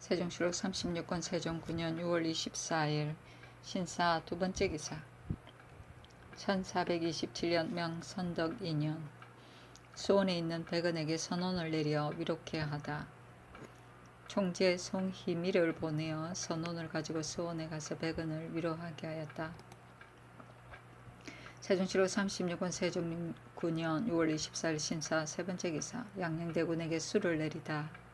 세종시록 36권 세종 9년 6월 24일 신사 두 번째 기사 1427년 명선덕 2년 수원에 있는 백은에게 선언을 내려 위롭게 하다. 총재 송희미를 보내어 선언을 가지고 수원에 가서 백은을 위로하게 하였다. 세종시록 36권 세종 9년 6월 24일 신사 세 번째 기사 양녕대군에게 수를 내리다.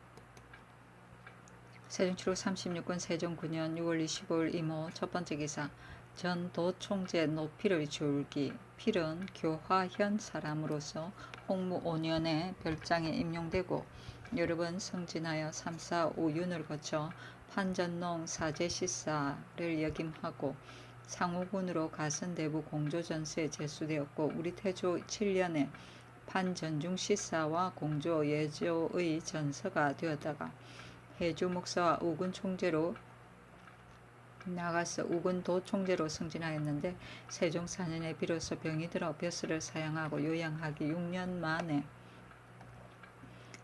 세종시록 36권 세종 9년 6월 25일 이모 첫 번째 기사 전 도총재 노필의 줄기 필은 교화현 사람으로서 홍무 5년에 별장에 임용되고 여러 번 승진하여 3사 5윤을 거쳐 판전농 사제시사를 역임하고 상우군으로 가선대부 공조전세에 제수되었고 우리 태조 7년에 판전중시사와 공조 예조의 전서가 되었다가 해주 목사와 우군 총재로 나가서 우군 도총재로 승진하였는데 세종 4년에 비로소 병이 들어 벼슬을 사양하고 요양하기 6년 만에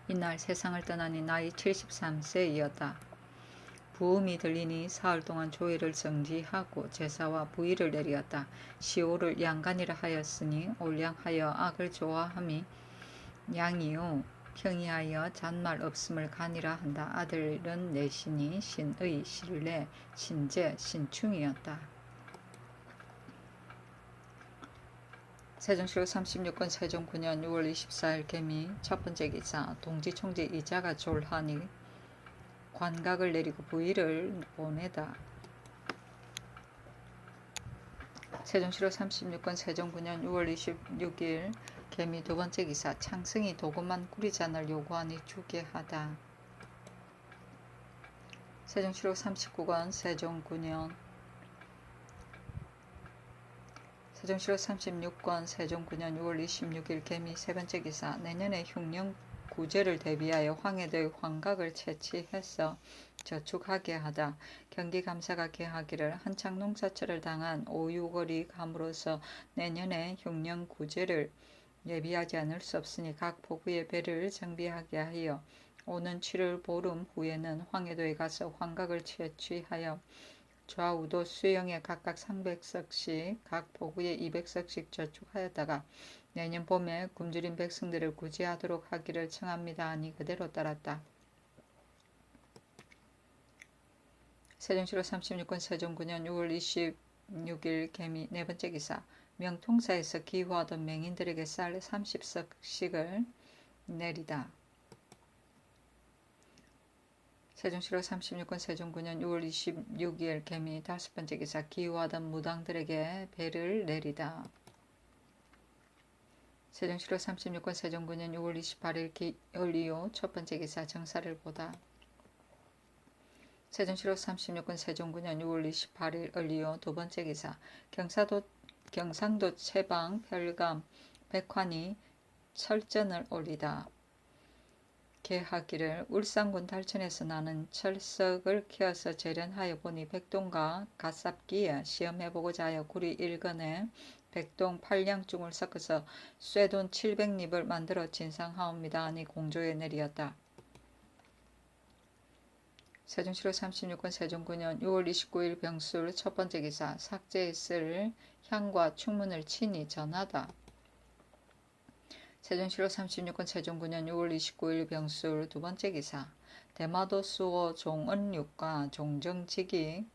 이날 세상을 떠나니 나이 73세이었다. 부음이 들리니 사흘 동안 조회를 정지하고 제사와 부의를 내리었다. 시오를 양간이라 하였으니 올량하여 악을 좋아함이 양이요 평이하여 잔말 없음을 간이라 한다. 아들은 내신이 신의, 신래, 신재, 신충이었다. 세종시록 36권 세종 9년 6월 24일 개미 첫 번째 기사 동지총재 이자가 졸하니 관각을 내리고 부의를 보내다. 세종시록 36권 세종 9년 6월 26일 개미 두 번째 기사 창승이 도금만 구리잔을 요구하니 주게 하다. 세종시록 39권 세종 9년 세종시록 36권 세종 9년 6월 26일 개미 세 번째 기사 내년에 흉년 구제를 대비하여 황해도의 환각을 채취해서 저축하게 하다. 경기감사가 개하기를 한창 농사철을 당한 5, 6월이 감으로써 내년에 흉년 구제를 예비하지 않을 수 없으니 각 포구의 배를 정비하게 하여 오는 7월 보름 후에는 황해도에 가서 환각을 채취하여 좌우도 수영에 각각 300석씩 각 포구에 200석씩 저축하였다가 내년 봄에 굶주린 백성들을 구제하도록 하기를 청합니다 하니 그대로 따랐다. 세종시록 36권 세종 9년 6월 26일 개미 네 번째 기사 명통사에서 기호하던 맹인들에게 쌀 30석씩을 내리다. 세종시록 36권 세종 9년 6월 26일 개미 다섯 번째 기사 기호하던 무당들에게 배를 내리다. 세종시록 36권 세종 9년 6월 28일 을리오 첫 번째 기사 정사를 보다. 세종시록 36권 세종 9년 6월 28일 을리오 두 번째 기사 경상도 채방 별감 백환이 철전을 올리다. 개하기를 울산군 달천에서 나는 철석을 캐어서 재련하여 보니 백동과 갓삽기에 시험해보고자 하여 구리 1건에 백동 8량중을 섞어서 쇠돈 700립을 만들어 진상하옵니다 하니 공조에 내리었다. 세종시록 36권 세종 9년 6월 29일 병술 첫 번째 기사 삭제에 쓸 향과 충문을 친히 전하다. 세종시록 36권 세종 9년 6월 29일 병술 두 번째 기사 대마도 수호 종은육과 종정직이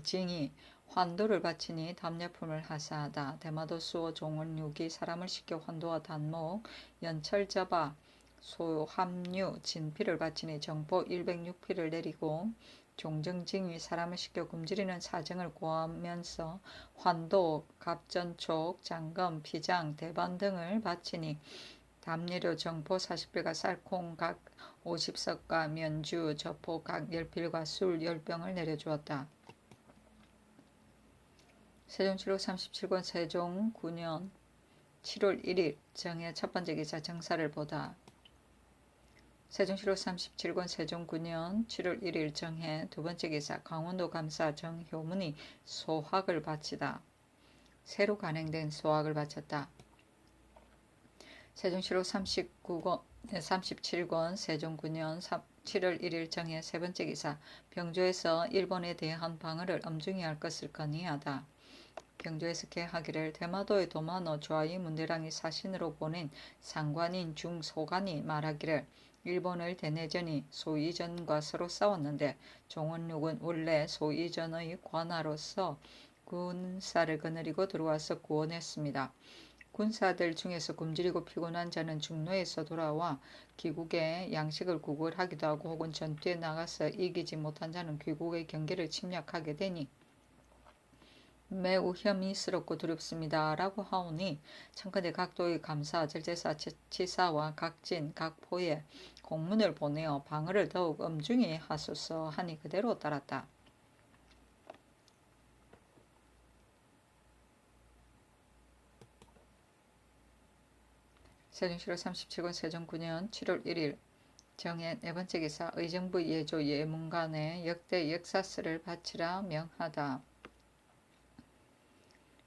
징이 환도를 바치니 답례품을 하사하다. 대마도 수호 종은육이 사람을 시켜 환도와 단목, 연철저바, 소합류, 진피를 바치니 정포 106피를 내리고 종정징이 사람을 시켜 굶주리는 사정을 고하면서 환도, 갑전촉, 장검, 피장, 대반 등을 바치니 담례료 정포 40필과 쌀콩 각 50석과 면주, 저포 각 10필과 술 10병을 내려주었다. 세종시록 37권 세종 9년 7월 1일 정해 첫 번째 기사 정사를 보다. 세종시록 37권 세종 9년 7월 1일 정해 두 번째 기사 강원도 감사 정효문이 소학을 바치다. 새로 간행된 소학을 바쳤다. 세종시록 37권 세종 9년 7월 1일 정해 세 번째 기사 병조에서 일본에 대한 방어를 엄중히 할 것을 건의하다. 병조에서 개하기를 대마도의 도마노 조아이 문대랑이 사신으로 보낸 상관인 중소관이 말하기를 일본의 대내전이 소이전과 서로 싸웠는데 종원육은 원래 소이전의 관하로서 군사를 거느리고 들어와서 구원했습니다. 군사들 중에서 굶주리고 피곤한 자는 중로에서 돌아와 귀국에 양식을 구걸하기도 하고 혹은 전투에 나가서 이기지 못한 자는 귀국의 경계를 침략하게 되니 매우 혐의스럽고 두렵습니다. 라고 하오니 청컨대 각도의 감사, 절제사, 치사와 각진, 각포에 공문을 보내어 방어를 더욱 엄중히 하소서 하니 그대로 따랐다. 세종시로 37권 세종 9년 7월 1일 정해 네 번째 기사 의정부 예조 예문관에 역대 역사서를 바치라 명하다.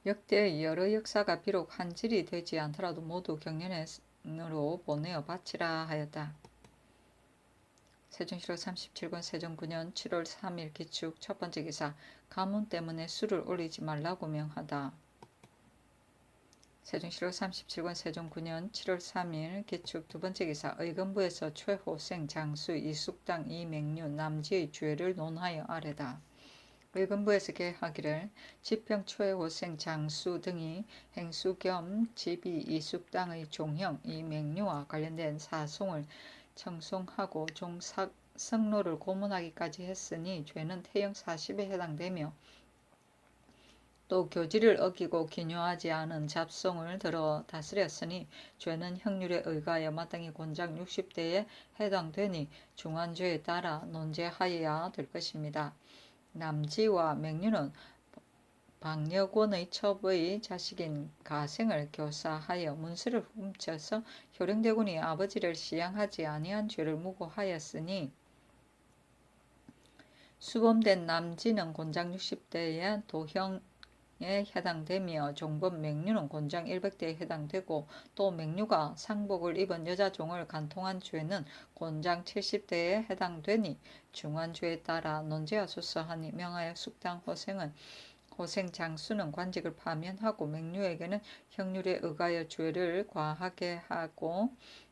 역대 여러 역사가 비록 한질이 되지 않더라도 모두 경련으로 보내어 바치라 하였다. 세종시로 37권 세종 9년 7월 3일 기축 첫 번째 기사 가문 때문에 술을 올리지 말라고 명하다. 세종시로 37권 세종 9년 7월 3일 기축 두 번째 기사 의금부에서 최호생 장수 이숙당 이맹류 남지의 죄를 논하여 아래다. 의금부에서 개하기를 지평 최호생 장수 등이 행수 겸 집이 이숙당의 종형 이맹류와 관련된 사송을 청송하고 종성로를 고문하기까지 했으니 죄는 태형 40에 해당되며 또 교지를 어기고 기뇨하지 않은 잡송을 들어 다스렸으니 죄는 형률에 의하여 마땅히 곤장 60대에 해당되니 중한죄에 따라 논제하여야 될 것입니다. 남지와 맹류는 방여권의 첩의 자식인 가생을 교사하여 문서를 훔쳐서 효령대군이 아버지를 시양하지 아니한 죄를 무고하였으니 수범된 남지는 곤장 60대에 도형에 해당되며 종범 맹류는 곤장 100대에 해당되고 또 맹류가 상복을 입은 여자종을 간통한 죄는 곤장 70대에 해당되니 중한죄에 따라 논제하소서 하니 명하여 숙당 호생은 호생 장수는 관직을 파면하고 맹류에게는 형률에 의하여 죄를 과하게 하고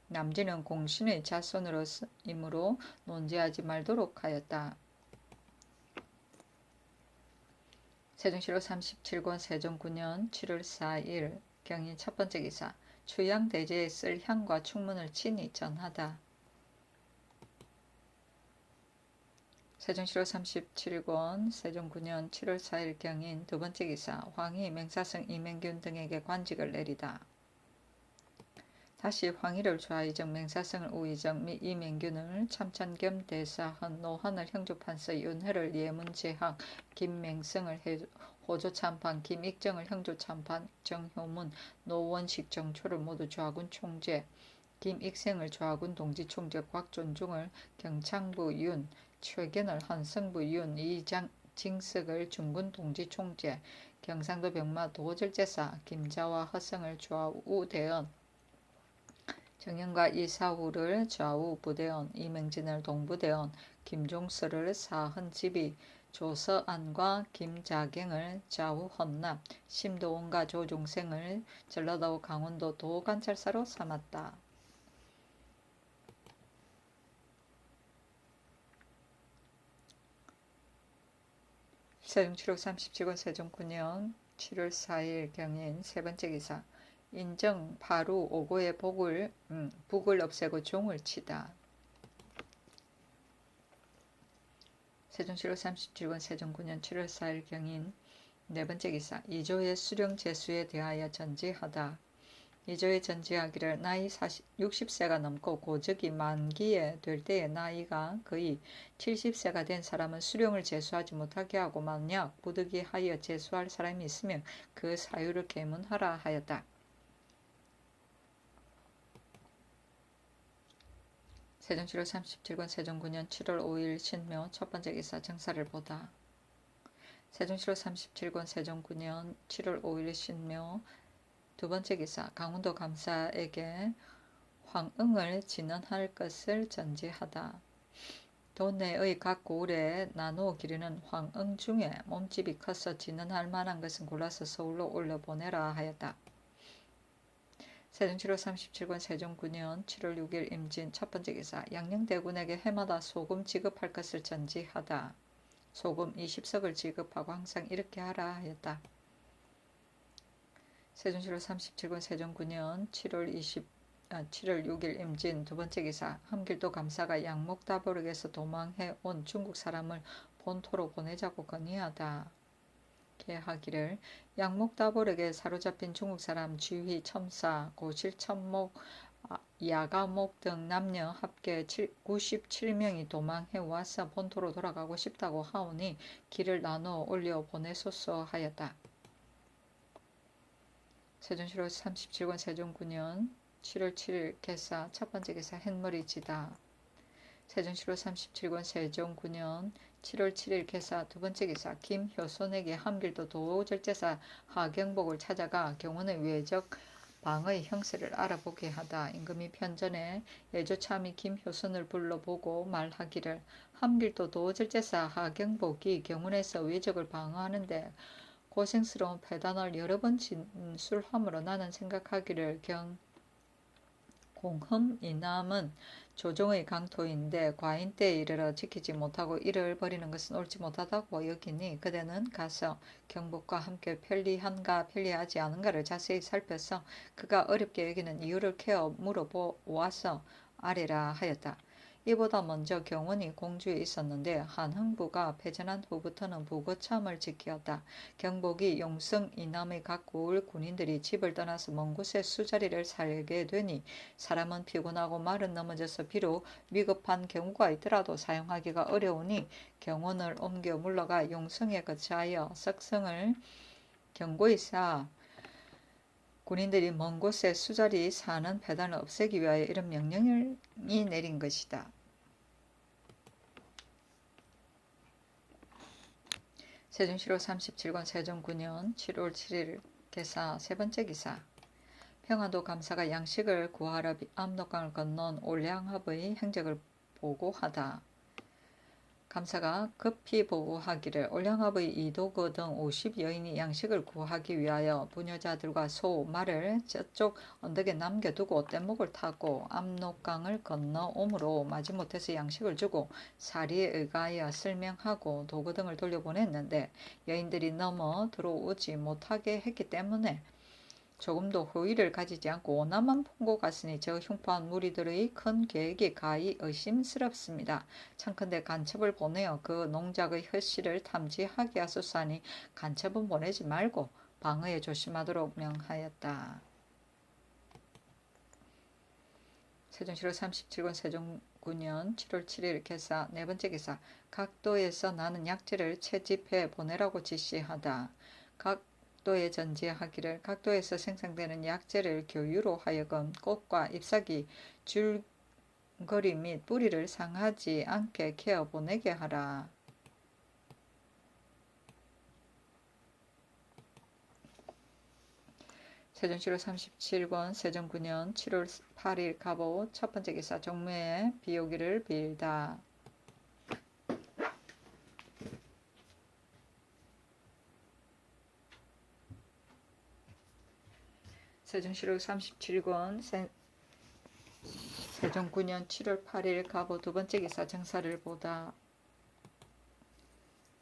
남지는 공신의 자손으로이므로 논제하지 말도록 하였다. 세종시로 37권 세종 9년 7월 4일 경인 첫 번째 기사 추양대제에 쓸 향과 충문을 친히 전하다. 세종시로 37권 세종 9년 7월 4일 경인 두 번째 기사 황희, 맹사성, 이맹균 등에게 관직을 내리다. 다시 황희를 좌의정, 맹사성을 우의정 및 이맹균을 참찬겸 대사헌, 노헌을 형조판서, 윤회를 예문제학, 김맹성을 호조참판, 김익정을 형조참판, 정효문, 노원식, 정초를 모두 좌군 총재, 김익생을 좌군 동지총재, 곽존중을 경창부 윤, 최견을 한성부 윤, 이징석을 중군 동지총재, 경상도 병마 도절제사, 김자와 허성을 좌우대원, 정영과 이사후를 좌우 부대원, 이명진을 동부대원, 김종서를 사헌지비, 조서안과 김자경을 좌우 헌납, 심도원과 조종생을 전라도 강원도 도관찰사로 삼았다. 세종시록 37권 세종 9년 7월 4일 경인 세 번째 기사 인정 바루 오고의 북을 없애고 종을 치다. 세종시록 37권 세종 9년 7월 4일 경인 네 번째 기사 이조의 수령 제수에 대하여 전지하다. 이조의 전지하기를 나이 60세가 넘고 고적이 만기에 될 때의 나이가 거의 70세가 된 사람은 수령을 제수하지 못하게 하고 만약 부득이하여 제수할 사람이 있으면 그 사유를 계문하라 하였다. 세종시록 37권 세종 9년 7월 5일 신묘 첫 번째 기사 정사를 보다. 세종시록 37권 세종 9년 7월 5일 신묘 두 번째 기사 강원도 감사에게 황응을 진언할 것을 전지하다. 도내의 각 고을에 나누어 기르는 황응 중에 몸집이 커서 진언할 만한 것은 골라서 서울로 올려보내라 하였다. 세종시로 37권 세종 9년 7월 6일 임진 첫 번째 기사. 양녕대군에게 해마다 소금 지급할 것을 전지하다. 소금 20석을 지급하고 항상 이렇게 하라 하였다. 세종시로 37권 세종 9년 7월 6일 임진 두 번째 기사. 함길도 감사가 양목다보르에서 도망해 온 중국 사람을 본토로 보내자고 건의하다. 하기를 양목다보르에 사로잡힌 중국 사람 쥐휘, 첨사, 고실, 첨목, 야가목 등 남녀 합계 97명이 도망해 와서 본토로 돌아가고 싶다고 하오니 길을 나누어 올려 보내소서 하였다. 세종시로 37권 세종 9년 7월 7일 개사 첫 번째 기사. 햇머리지다. 세종시로 37권 세종 9년 7월 7일 개사 두 번째 기사. 김효손에게 함길도 도절제사 하경복을 찾아가 경원의 외적 방의 형세를 알아보게 하다. 임금이 편전에 예조참이 김효손을 불러보고 말하기를 함길도 도절제사 하경복이 경원에서 외적을 방어하는데 고생스러운 패단을 여러 번 진술함으로 나는 생각하기를 공흠 이남은 조정의 강토인데 과인 때에 이르러 지키지 못하고 이를 버리는 것은 옳지 못하다고 여기니 그대는 가서 경복과 함께 편리한가 편리하지 않은가를 자세히 살펴서 그가 어렵게 여기는 이유를 캐어 물어보아서 아뢰라 하였다. 이보다 먼저 경원이 공주에 있었는데 한흥부가 패전한 후부터는 부거참을 지키었다. 경복이 용성 이남의 각 고을 군인들이 집을 떠나서 먼 곳에 수자리를 살게 되니 사람은 피곤하고 말은 넘어져서 비록 위급한 경우가 있더라도 사용하기가 어려우니 경원을 옮겨 물러가 용성에 거처하여 석성을 경고히 쌓아 군인들이 먼 곳에 수자리 사는 패단을 없애기 위하여 이런 명령을 내린 것이다. 세종시로 37권 세종 9년 7월 7일 개사 세 번째 기사. 평안도 감사가 양식을 구하러 압록강을 건넌 올량합의 행적을 보고하다. 감사가 급히 보고하기를 올량합의 이도거 등 50여인이 양식을 구하기 위하여 부녀자들과 소, 말을 저쪽 언덕에 남겨두고 뗏목을 타고 압록강을 건너 오므로 마지못해서 양식을 주고 사리에 의가하여 설명하고 도구 등을 돌려보냈는데 여인들이 넘어 들어오지 못하게 했기 때문에 조금도 호의를 가지지 않고 오나만 품고 갔으니 저 흉포한 무리들의 큰 계획이 가히 의심스럽습니다. 창컨대 간첩을 보내어 그 농작의 허씨를 탐지하게 하소서하니 간첩은 보내지 말고 방어에 조심하도록 명하였다. 세종시로 37권 세종 9년 7월 7일 개사 네 번째 기사. 각도에서 나는 약재를 채집해 보내라고 지시하다. 각도에 전지하기를 각도에서 생산되는 약재를 교유로 하여금 꽃과 잎사귀, 줄거리 및 뿌리를 상하지 않게 캐어 보내게 하라. 세종시로 37권 세종 9년 7월 8일 갑오 첫 번째 기사. 종묘에 비오기를 빌다. 세종시로 37권 세종 9년 7월 8일 갑오 두 번째 기사. 정사를 보다.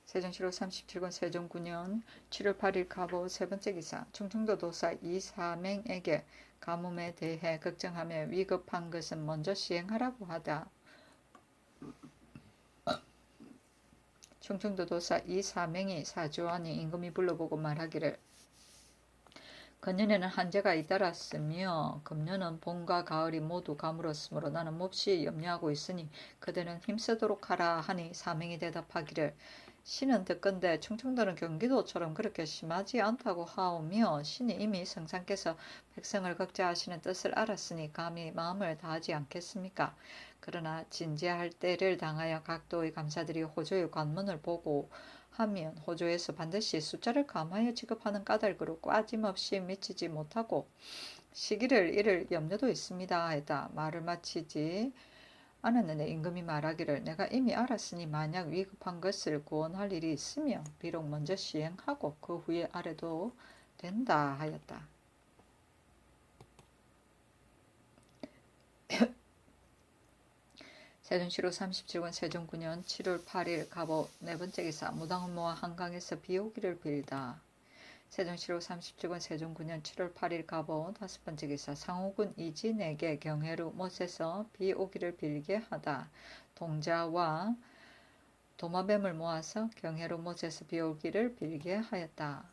세종시로 37권 세종 9년 7월 8일 갑오 세 번째 기사. 충청도 도사 이사맹에게 가뭄에 대해 걱정하며 위급한 것은 먼저 시행하라고 하다. 충청도 도사 이사맹이 사주하니 임금이 불러보고 말하기를 건년에는 한재가 잇따랐으며 금년은 봄과 가을이 모두 가물었으므로 나는 몹시 염려하고 있으니 그대는 힘쓰도록 하라 하니 사맹이 대답하기를 신은 듣건대 충청도는 경기도처럼 그렇게 심하지 않다고 하오며 신이 이미 성상께서 백성을 걱정하시는 뜻을 알았으니 감히 마음을 다하지 않겠습니까? 그러나 진지할 때를 당하여 각도의 감사들이 호조의 관문을 보고 하면 호조에서 반드시 숫자를 감하여 지급하는 까닭으로 빠짐없이 미치지 못하고 시기를 잃을 염려도 있습니다. 했다. 말을 마치지 않았는데 임금이 말하기를 내가 이미 알았으니 만약 위급한 것을 구원할 일이 있으며 비록 먼저 시행하고 그 후에 아래도 된다 하였다. 세종시로 37권 세종 9년 7월 8일 갑오 네 번째 기사 무당을 모아 한강에서 비 오기를 빌다. 세종시로 37권 세종 9년 7월 8일 갑오 다섯 번째 기사 상호군 이진에게 경회로 못에서 비 오기를 빌게 하다. 동자와 도마뱀을 모아서 경회로 못에서 비 오기를 빌게 하였다.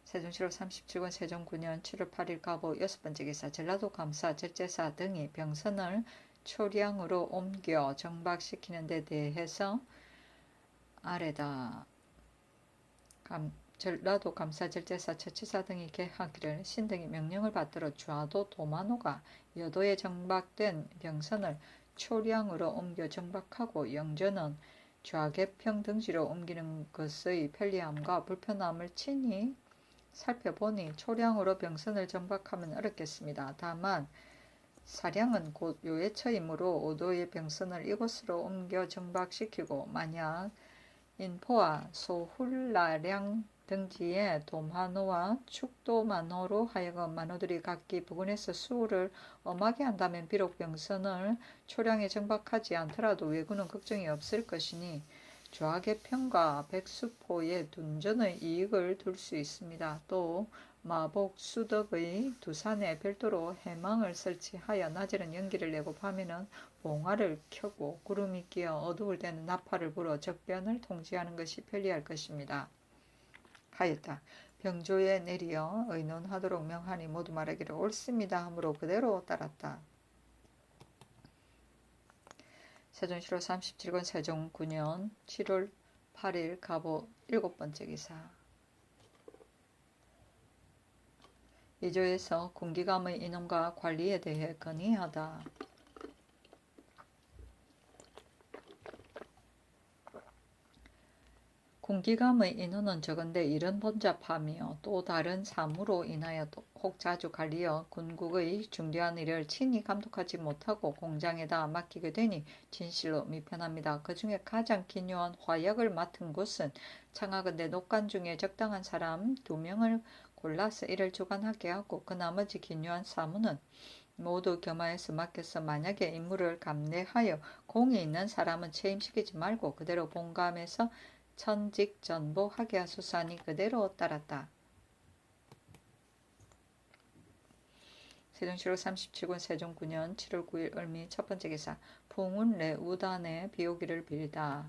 세종시로 37권 세종 9년 7월 8일 갑오 여섯 번째 기사 전라도 감사 절제사 등이 병선을 초량으로 옮겨 정박시키는 데 대해서 아래다. 전라도 감사 절제사 처치사 등이 계하기를 신등이 명령을 받들어 좌도 도마노가 여도에 정박된 병선을 초량으로 옮겨 정박하고 영전은 좌계평 등지로 옮기는 것의 편리함과 불편함을 친히 살펴보니 초량으로 병선을 정박하면 어렵겠습니다. 다만 사량은 곧 요예처이므로 오도의 병선을 이곳으로 옮겨 정박시키고 만약 인포와 소훌라량 등지에 도마노와 축도마노로 하여금 만호들이 각기 부근에서 수호를 엄하게 한다면 비록 병선을 초량에 정박하지 않더라도 왜군은 걱정이 없을 것이니 좌계평과 백수포의 둔전의 이익을 둘 수 있습니다. 또 마복, 수덕의 두 산에 별도로 해망을 설치하여 낮에는 연기를 내고 밤에는 봉화를 켜고 구름이 끼어 어두울 때는 나팔을 불어 적변을 통제하는 것이 편리할 것입니다. 하였다. 병조에 내리어 의논하도록 명하니 모두 말하기를 옳습니다 하므로 그대로 따랐다. 세종시로 37권 세종 9년 7월 8일 갑오 일곱 번째 기사 이조에서 군기감의 인원과 관리에 대해 건의하다. 군기감의 인원은 적은데 일은 번잡하며 또 다른 사무로 인하여 혹 자주 갈리어 군국의 중대한 일을 친히 감독하지 못하고 공장에다 맡기게 되니 진실로 미편합니다. 그 중에 가장 기묘한 화약을 맡은 곳은 청하건대 녹관 중에 적당한 사람 2명을 골라서 이를 주관하게 하고 그 나머지 기묘한 사무는 모두 겸하여서 맡겨서 만약에 임무를 감내하여 공이 있는 사람은 체임시키지 말고 그대로 본감해서 천직전보하게 하소서하니 그대로 따랐다. 세종시로 37권 세종 9년 7월 9일 을미 첫 번째 기사 풍운래 우단에 비오기를 빌다.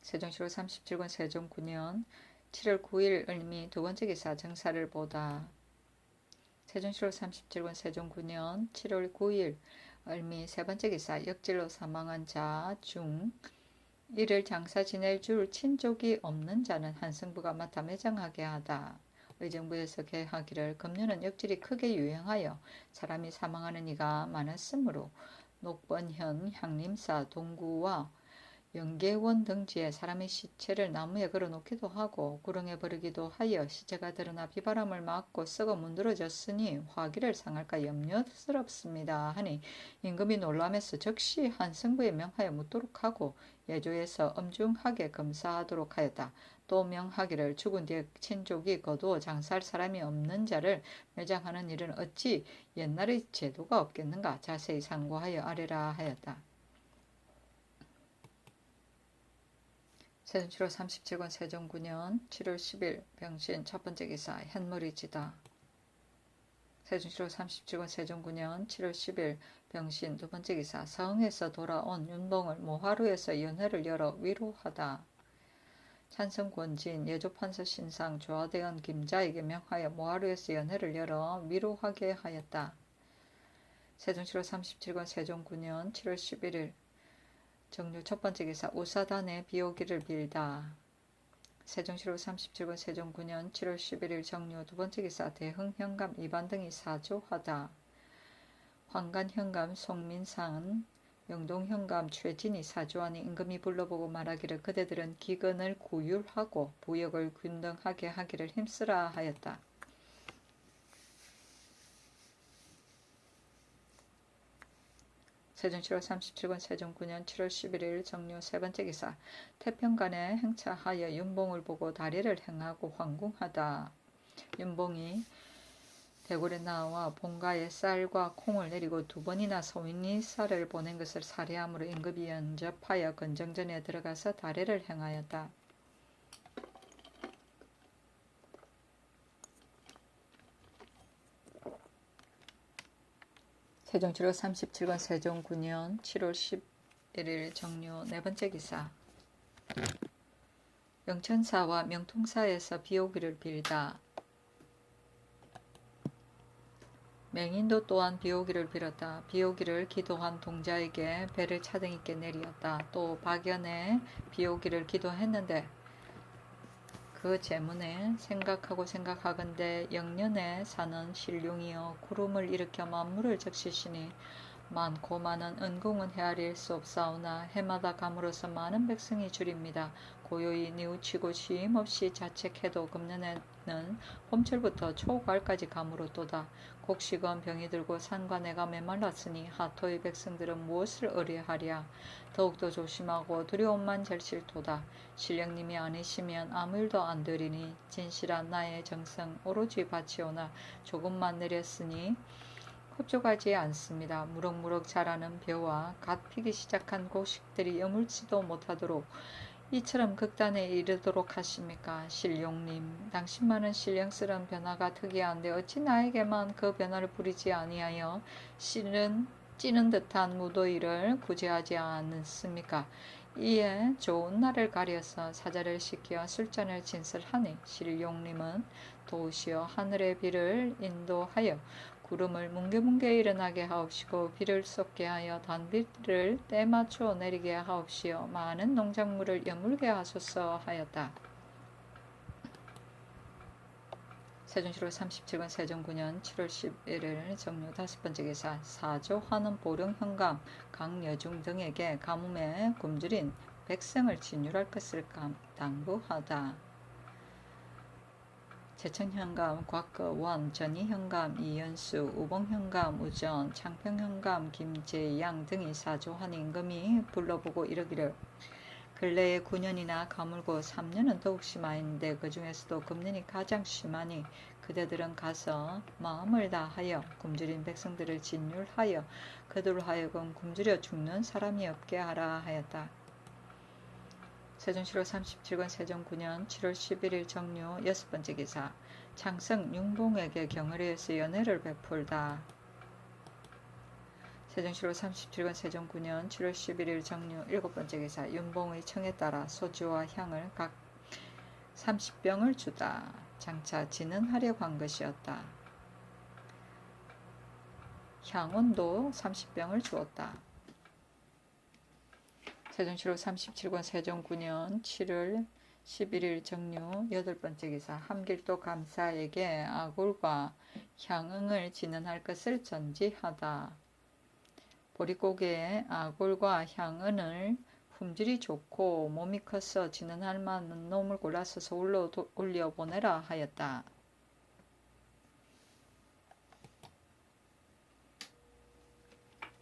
세종시로 37권 세종 9년 7월 9일 을미 두 번째 기사 정사를 보다. 세종시로 37권 세종 9년 7월 9일 을미 세 번째 기사 역질로 사망한 자 중 이를 장사 지낼 줄 친족이 없는 자는 한승부가 맡아 매장하게 하다. 의정부에서 계하기를 금년은 역질이 크게 유행하여 사람이 사망하는 이가 많았으므로 녹번현, 향림사, 동구와 영계원 등지에 사람의 시체를 나무에 걸어놓기도 하고 구렁에 버리기도 하여 시체가 드러나 비바람을 맞고 썩어 문드러졌으니 화기를 상할까 염려스럽습니다 하니 임금이 놀라면서 즉시 한승부에 명하여 묻도록 하고 예조에서 엄중하게 검사하도록 하였다. 또 명하기를 죽은 뒤에 친족이 거두어 장사할 사람이 없는 자를 매장하는 일은 어찌 옛날의 제도가 없겠는가 자세히 상고하여 아래라 하였다. 세종시로 37권 세종 9년 7월 10일 병신 첫 번째 기사 현머리지다. 세종시로 37권 세종 9년 7월 10일 병신 두 번째 기사 성에서 돌아온 윤봉을 모하루에서 연회를 열어 위로하다. 찬성권진 예조판서 신상 조하대원 김자에게 명하여 모하루에서 연회를 열어 위로하게 하였다. 세종시로 37권 세종 9년 7월 11일 정류 첫 번째 기사 우사단에 비오기를 빌다. 세종시로 37권 세종 9년 7월 11일 정류 두 번째 기사 대흥 현감 이반 등이 사조하다. 황간 현감 송민상 영동 현감 최진이 사조하니 임금이 불러보고 말하기를 그대들은 기근을 구휼하고 부역을 균등하게 하기를 힘쓰라 하였다. 세종 7월 37권 세종 9년 7월 11일 정묘 세 번째 기사. 태평간에 행차하여 윤봉을 보고 다리를 행하고 황궁하다. 윤봉이 대궐에 나와 본가에 쌀과 콩을 내리고 두 번이나 소인이 쌀을 보낸 것을 살해함으로 임금이 연접하여 건정전에 들어가서 다례를 행하였다. 세종 7월 37권 세종 9년 7월 11일 정묘 네 번째 기사. 영천사와 명통사에서 비오기를 빌다. 맹인도 또한 비오기를 빌었다. 비오기를 기도한 동자에게 배를 차등 있게 내리었다. 또 박연에 비오기를 기도했는데 그 제문에 생각하건대 영년에 사는 신룡이여 구름을 일으켜 만물을 적시시니 많고 많은 은궁은 헤아릴 수 없사오나 해마다 감으로써 많은 백성이 줄입니다. 고요히 뉘우치고 쉼없이 자책해도 금년에는 봄철부터 초가을까지 감으로도다. 곡식은 병이 들고 산과 내가 메말랐으니 하토의 백성들은 무엇을 의뢰하랴. 더욱더 조심하고 두려움만 절실토다. 신령님이 아니시면 아무 일도 안 되리니 진실한 나의 정성 오로지 바치오나 조금만 내렸으니 흡족하지 않습니다. 무럭무럭 자라는 벼와 갓 피기 시작한 곡식들이 여물지도 못하도록 이처럼 극단에 이르도록 하십니까? 신룡님, 당신만은 신령스러운 변화가 특이한데 어찌 나에게만 그 변화를 부리지 아니하여 찌는 듯한 무더위를 구제하지 않습니까? 이에 좋은 날을 가려서 사자를 시켜 술잔을 진설하니 신룡님은 도시어 하늘의 비를 인도하여 구름을 뭉게뭉게 일어나게 하옵시고 비를 쏟게 하여 단비를 때맞춰 내리게 하옵시어 많은 농작물을 여물게 하소서 하였다. 세종 7월 37권 세종 9년 7월 11일 정묘 다섯 번째 기사. 사조하는 보령 현감 강여중 등에게 가뭄에 굶주린 백성을 진율할 것을 당부하다. 제천현감 곽거원, 전이현감 이연수, 우봉현감 우전, 창평현감 김재양 등이 사조한 임금이 불러보고 이르기를 근래에 9년이나 가물고 3년은 더욱 심하였는데 그 중에서도 금년이 가장 심하니 그대들은 가서 마음을 다하여 굶주린 백성들을 진율하여 그들로 하여금 굶주려 죽는 사람이 없게 하라 하였다. 세종 7월 37권 세종 9년 7월 11일 정묘 여섯 번째 기사. 창성 융봉에게 경의해서 연회를 베풀다. 세종 7월 37권 세종 9년 7월 11일 정묘 일곱 번째 기사. 윤봉의 청에 따라 소주와 향을 각 30병을 주다. 장차 진언하려고 한 것이었다. 향원도 30병을 주었다. 세종 7월 37권 세종 9년 7월 11일 정묘 여덟 번째 기사. 함길도 감사에게 아굴과 향응을 진언할 것을 전지하다. 보릿고개에 아굴과 향은을 품질이 좋고 몸이 커서 진언할 만한 놈을 골라서 서울로 올려보내라 하였다.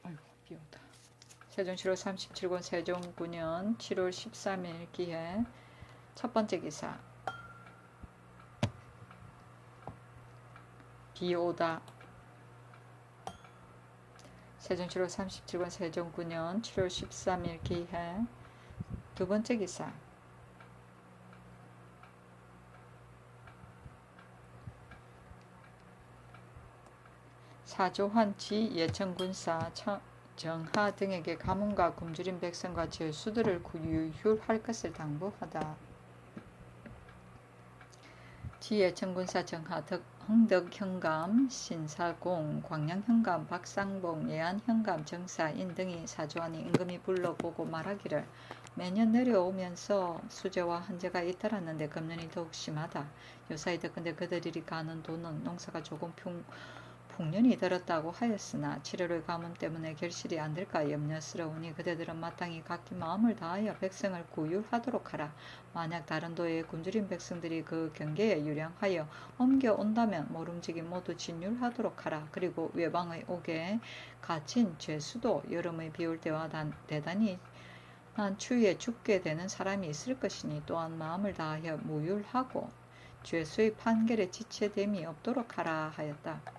아이고 비오다. 세종 7월 37권 세종 9년 7월 13일 기해 첫 번째 기사. 비오다. 세종 7월 37권 세종 9년 7월 13일 기해 두 번째 기사. 사조한 지 예천군사 정하 등에게 가뭄과 굶주린 백성과 죄수들을 유휼할 것을 당부하다. 지예천군사 정하 흥덕현감 신사공 광양현감 박상봉 예안현감 정사인 등이 사조하니 임금이 불러보고 말하기를 매년 내려오면서 수재와 한재가 잇따랐는데 금년이 더욱 심하다. 요사이 듣건대 그들이 가는 도는 농사가 조금 풍년이 들었다고 하였으나 7월의 가뭄 때문에 결실이 안 될까 염려스러우니 그대들은 마땅히 각기 마음을 다하여 백성을 구휼하도록 하라. 만약 다른 도의 굶주린 백성들이 그 경계에 유량하여 옮겨온다면 모름지기 모두 진율하도록 하라. 그리고 외방의 옥에 갇힌 죄수도 여름의 비올 때와 대단히 한 추위에 죽게 되는 사람이 있을 것이니 또한 마음을 다하여 무율하고 죄수의 판결에 지체됨이 없도록 하라 하였다.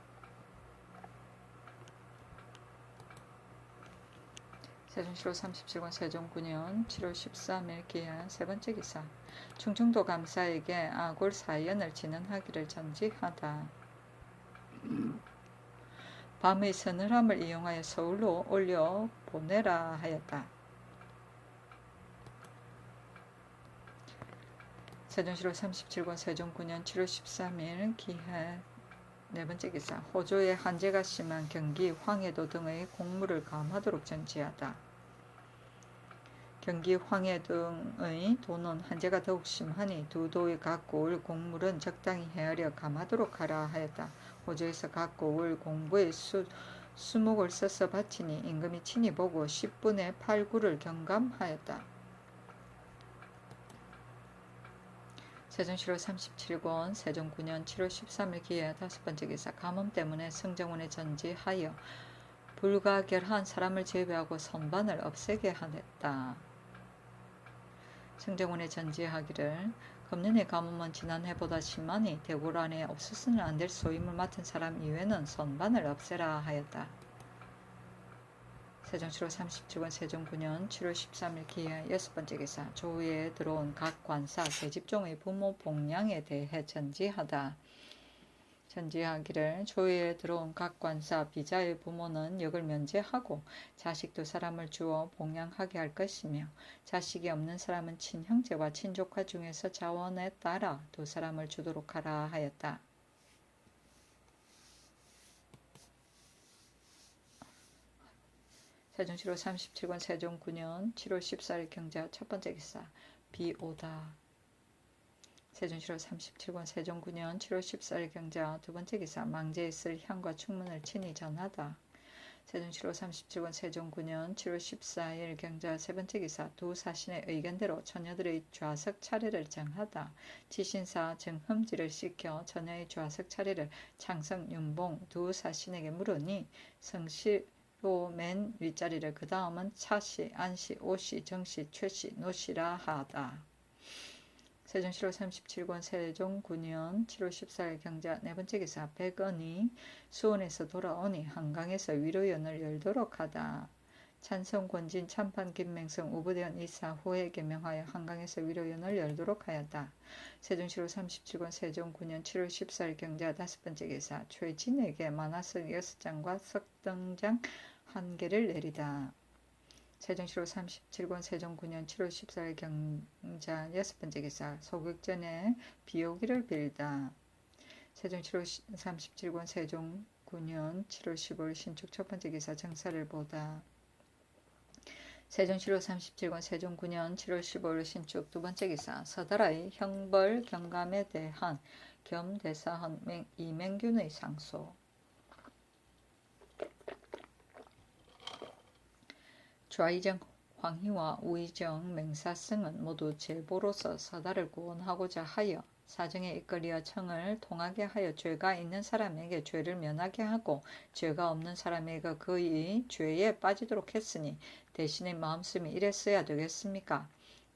세종시로 37권 세종 9년 7월 13일 기한 세 번째 기사. 충청도 감사에게 아골 사연을 진언하기를 전직하다. 밤의 서늘함을 이용하여 서울로 올려 보내라 하였다. 세종시로 37권 세종 9년 7월 13일 기해 네 번째 기사. 호조의 한재가 심한 경기, 황해도 등의 공무를 감하도록 전지하다. 경기, 황해 등의 도는 한재가 더욱 심하니 두 도의 각 고을 공물은 적당히 헤아려 감하도록 하라 하였다. 호조에서 각 고을 공부에 수목을 써서 바치니 임금이 친히 보고 10분의 8구를 경감하였다. 세종시로 37권 세종 9년 7월 13일 기해 다섯 번째 기사. 가뭄 때문에 성정원에 전지하여 불가결한 사람을 제외하고 선반을 없애게 하였다. 성정원에 전지하기를 금년의 가뭄은 지난해보다 심하니 대궐 안에 없어서는 안 될 소임을 맡은 사람 이외는 선반을 없애라 하였다. 세종시로 37권 세종 9년 7월 13일 기해 여섯 번째 기사. 조에 들어온 각 관사 계집종의 부모 복량에 대해 전지하다. 전지하기를 조에 들어온 각 관사 비자의 부모는 역을 면제하고 자식 두 사람을 주어 복양하게 할 것이며 자식이 없는 사람은 친형제와 친조카 중에서 자원에 따라 두 사람을 주도록 하라 하였다. 세종시로 37권 세종 9년 7월 14일 경자 첫 번째 기사. 비 오다. 세종시로 37권 세종 9년 7월 14일 경자 두 번째 기사. 망제에 쓸 향과 충문을 친히 전하다. 세종시로 37권 세종 9년 7월 14일 경자 세 번째 기사. 두 사신의 의견대로 처녀들의 좌석 차례를 정하다. 지신사 정흠지를 시켜 처녀의 좌석 차례를 창성, 윤봉 두 사신에게 물으니 성시로 맨 윗자리를 그 다음은 차씨, 안씨, 오씨, 정씨, 최씨, 노씨라 하다. 세종시로 37권 세종 9년 7월 14일 경자 네 번째 기사. 백언이 수원에서 돌아오니 한강에서 위로연을 열도록 하다. 찬성 권진 참판 김맹성 우부대원 이사 후에 개명하여 한강에서 위로연을 열도록 하였다. 세종시로 37권 세종 9년 7월 14일 경자 다섯 번째 기사. 최진에게 만화석 6장과 석등장 1개를 내리다. 세종시로 37권 세종 9년 7월 14일 경자 여섯 번째 기사. 소극전에 비오기를 빌다. 세종시로 37권 세종 9년 7월 15일 신축 첫 번째 기사. 정사를 보다. 세종시로 37권 세종 9년 7월 15일 신축 두 번째 기사. 서달의 형벌 경감에 대한 겸대사헌 이맹균의 상소. 좌의정 황희와 우의정 맹사승은 모두 제보로서 서달을 구원하고자 하여 사정에 이끌려 청을 통하게 하여 죄가 있는 사람에게 죄를 면하게 하고 죄가 없는 사람에게 그의 죄에 빠지도록 했으니 대신에 마음씀이 이랬어야 되겠습니까?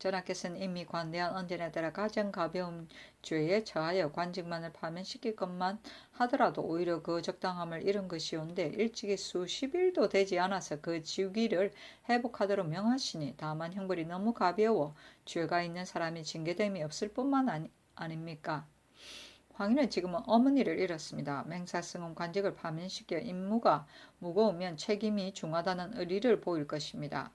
전하께서는 이미 관대한 언전에 따라 가장 가벼운 죄에 처하여 관직만을 파면시킬 것만 하더라도 오히려 그 적당함을 잃은 것이온데 일찍이 수십일도 되지 않아서 그 지위를 회복하도록 명하시니 다만 형벌이 너무 가벼워 죄가 있는 사람이 징계됨이 없을 뿐만 아닙니까? 황희는 지금은 어머니를 잃었습니다. 맹사승은 관직을 파면시켜 임무가 무거우면 책임이 중하다는 의리를 보일 것입니다.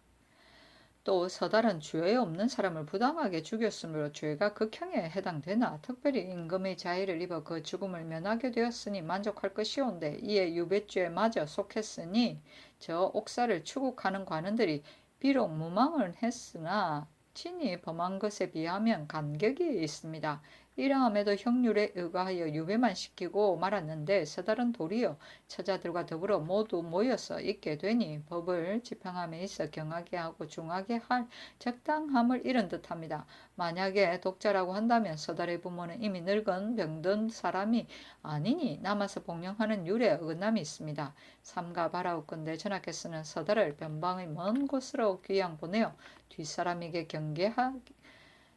또 서달은 죄 없는 사람을 부당하게 죽였으므로 죄가 극형에 해당되나 특별히 임금의 자의를 입어 그 죽음을 면하게 되었으니 만족할 것이온데 이에 유배죄마저 속했으니 저 옥사를 추국하는 관원들이 비록 무망을 했으나 친히 범한 것에 비하면 간격이 있습니다. 이러함에도 형률에 의거하여 유배만 시키고 말았는데 서달은 도리어 처자들과 더불어 모두 모여서 있게 되니 법을 집행함에 있어 경하게 하고 중하게 할 적당함을 이른 듯합니다. 만약에 독자라고 한다면 서달의 부모는 이미 늙은 병든 사람이 아니니 남아서 복령하는 율에 어긋남이 있습니다. 삼가 바라옵건대 전하께서는 서달을 변방의 먼 곳으로 귀양 보내어 뒷사람에게 경계하기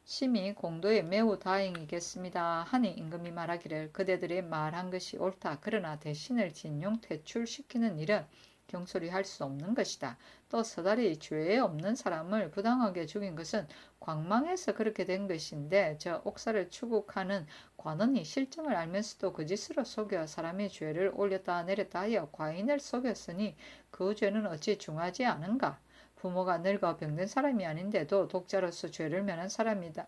심히 공도에 매우 다행이겠습니다 하니 임금이 말하기를 그대들이 말한 것이 옳다. 그러나 대신을 진용 퇴출시키는 일은 경솔히 할 수 없는 것이다. 또 서달이 죄 없는 사람을 부당하게 죽인 것은 광망해서 그렇게 된 것인데 저 옥사를 추국하는 관원이 실정을 알면서도 거짓으로 속여 사람의 죄를 올렸다 내렸다 하여 과인을 속였으니 그 죄는 어찌 중하지 않은가? 부모가 늙어 병든 사람이 아닌데도 독자로서 죄를 면한 사람이다.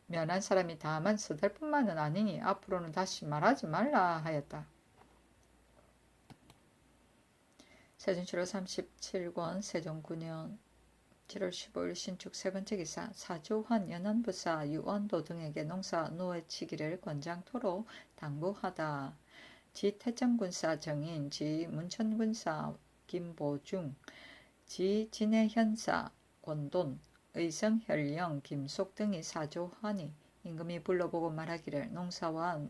면한 사람이 다만 서달뿐만은 아니니 앞으로는 다시 말하지 말라 하였다. 세종시로 37권 세종 9년 7월 15일 신축 세 번째 기사 사조환 연안부사 유언도 등에게 농사 누어치기를 권장토록 당부하다. 지 태정군사 정인, 지 문천군사 김보중, 지 진해현사 권돈, 의성현령, 김속 등이 사조하니 임금이 불러보고 말하기를 농사와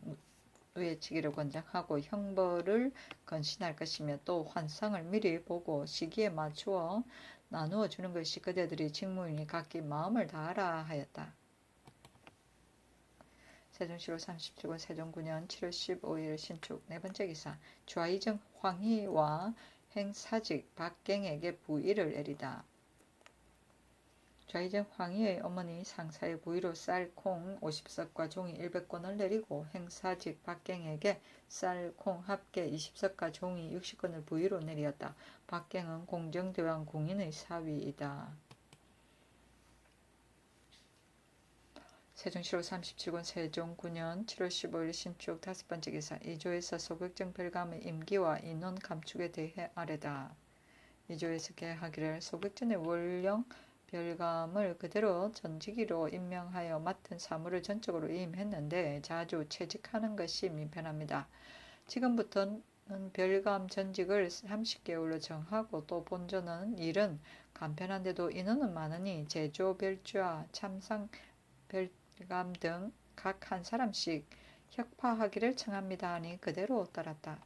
누에치기를 권장하고 형벌을 건신할 것이며 또 환상을 미리 보고 시기에 맞추어 나누어 주는 것이 그대들의 직무이니 각기 마음을 다하라 하였다. 세종시로 37권 세종 9년 7월 15일 신축 네 번째 기사 좌이정 황희와 행사직 박갱에게 부의를 내리다. 좌이정 황희의 어머니 상사의 부의로 쌀, 콩 50석과 종이 100권을 내리고 행사직 박갱에게 쌀, 콩 합계 20석과 종이 60권을 부의로 내리었다. 박갱은 공정대왕 공인의 사위이다. 세종시로 37권 세종 9년 7월 15일 신축 다섯 번째 기사 이조에서 소극정 별감의 임기와 인원 감축에 대해 아뢰다. 이조에서 계하기를 소극전의 월령 별감을 그대로 전직위로 임명하여 맡은 사무를 전적으로 위임했는데 자주 채직하는 것이 민편합니다. 지금부터는 별감 전직을 30개월로 정하고 또 본전은 일은 간편한데도 인원은 많으니 제조 별주와 참상 별감 등 각 한 사람씩 혁파하기를 청합니다 하니 그대로 따랐다.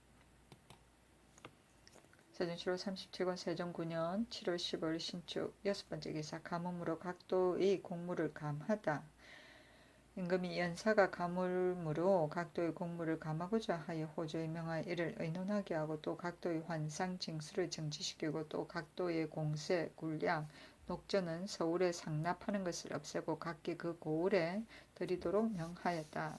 세종시로 37권 세종 9년 7월 15일 신축 여섯 번째 기사 가뭄으로 각도의 공무를 감하다. 임금이 연사가 가물므로 각도의 공무를 감하고자 하여 호조에 명하여 이를 의논하게 하고 또 각도의 환상 징수를 정지시키고 또 각도의 공세, 굴량, 녹전은 서울에 상납하는 것을 없애고 각기 그 고을에 들이도록 명하였다.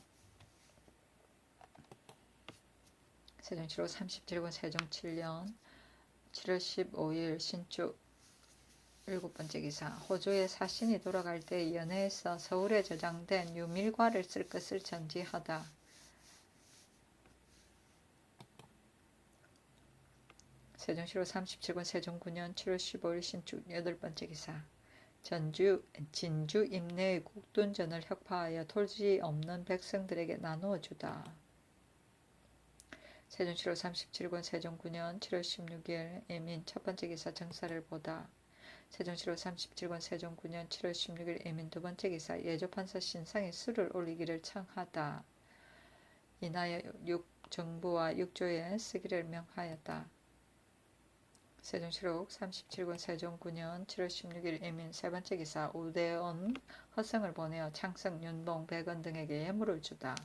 세종시로 37권 세종 7년 7월 15일 신축 일곱 번째 기사 호조의 사신이 돌아갈 때 연해에서 서울에 저장된 유밀과를 쓸 것을 전지하다. 세종시로 37권 세종 9년 7월 15일 신축 여덟 번째 기사 진주 임내의 국둔전을 혁파하여 토지 없는 백성들에게 나누어 주다. 세종시로 37권 세종 9년 7월 16일 예민 첫 번째 기사 정사를 보다. 세종시로 37권 세종 9년 7월 16일 예민 두 번째 기사 예조판사 신상에 술을 올리기를 청하다. 인하여 정부와 육조에 쓰기를 명하였다. 세종시록 37권 세종 9년 7월 16일 예민 세 번째 기사 우대원 허성을 보내어 창성, 윤봉, 백원 등에게 예물을 주다.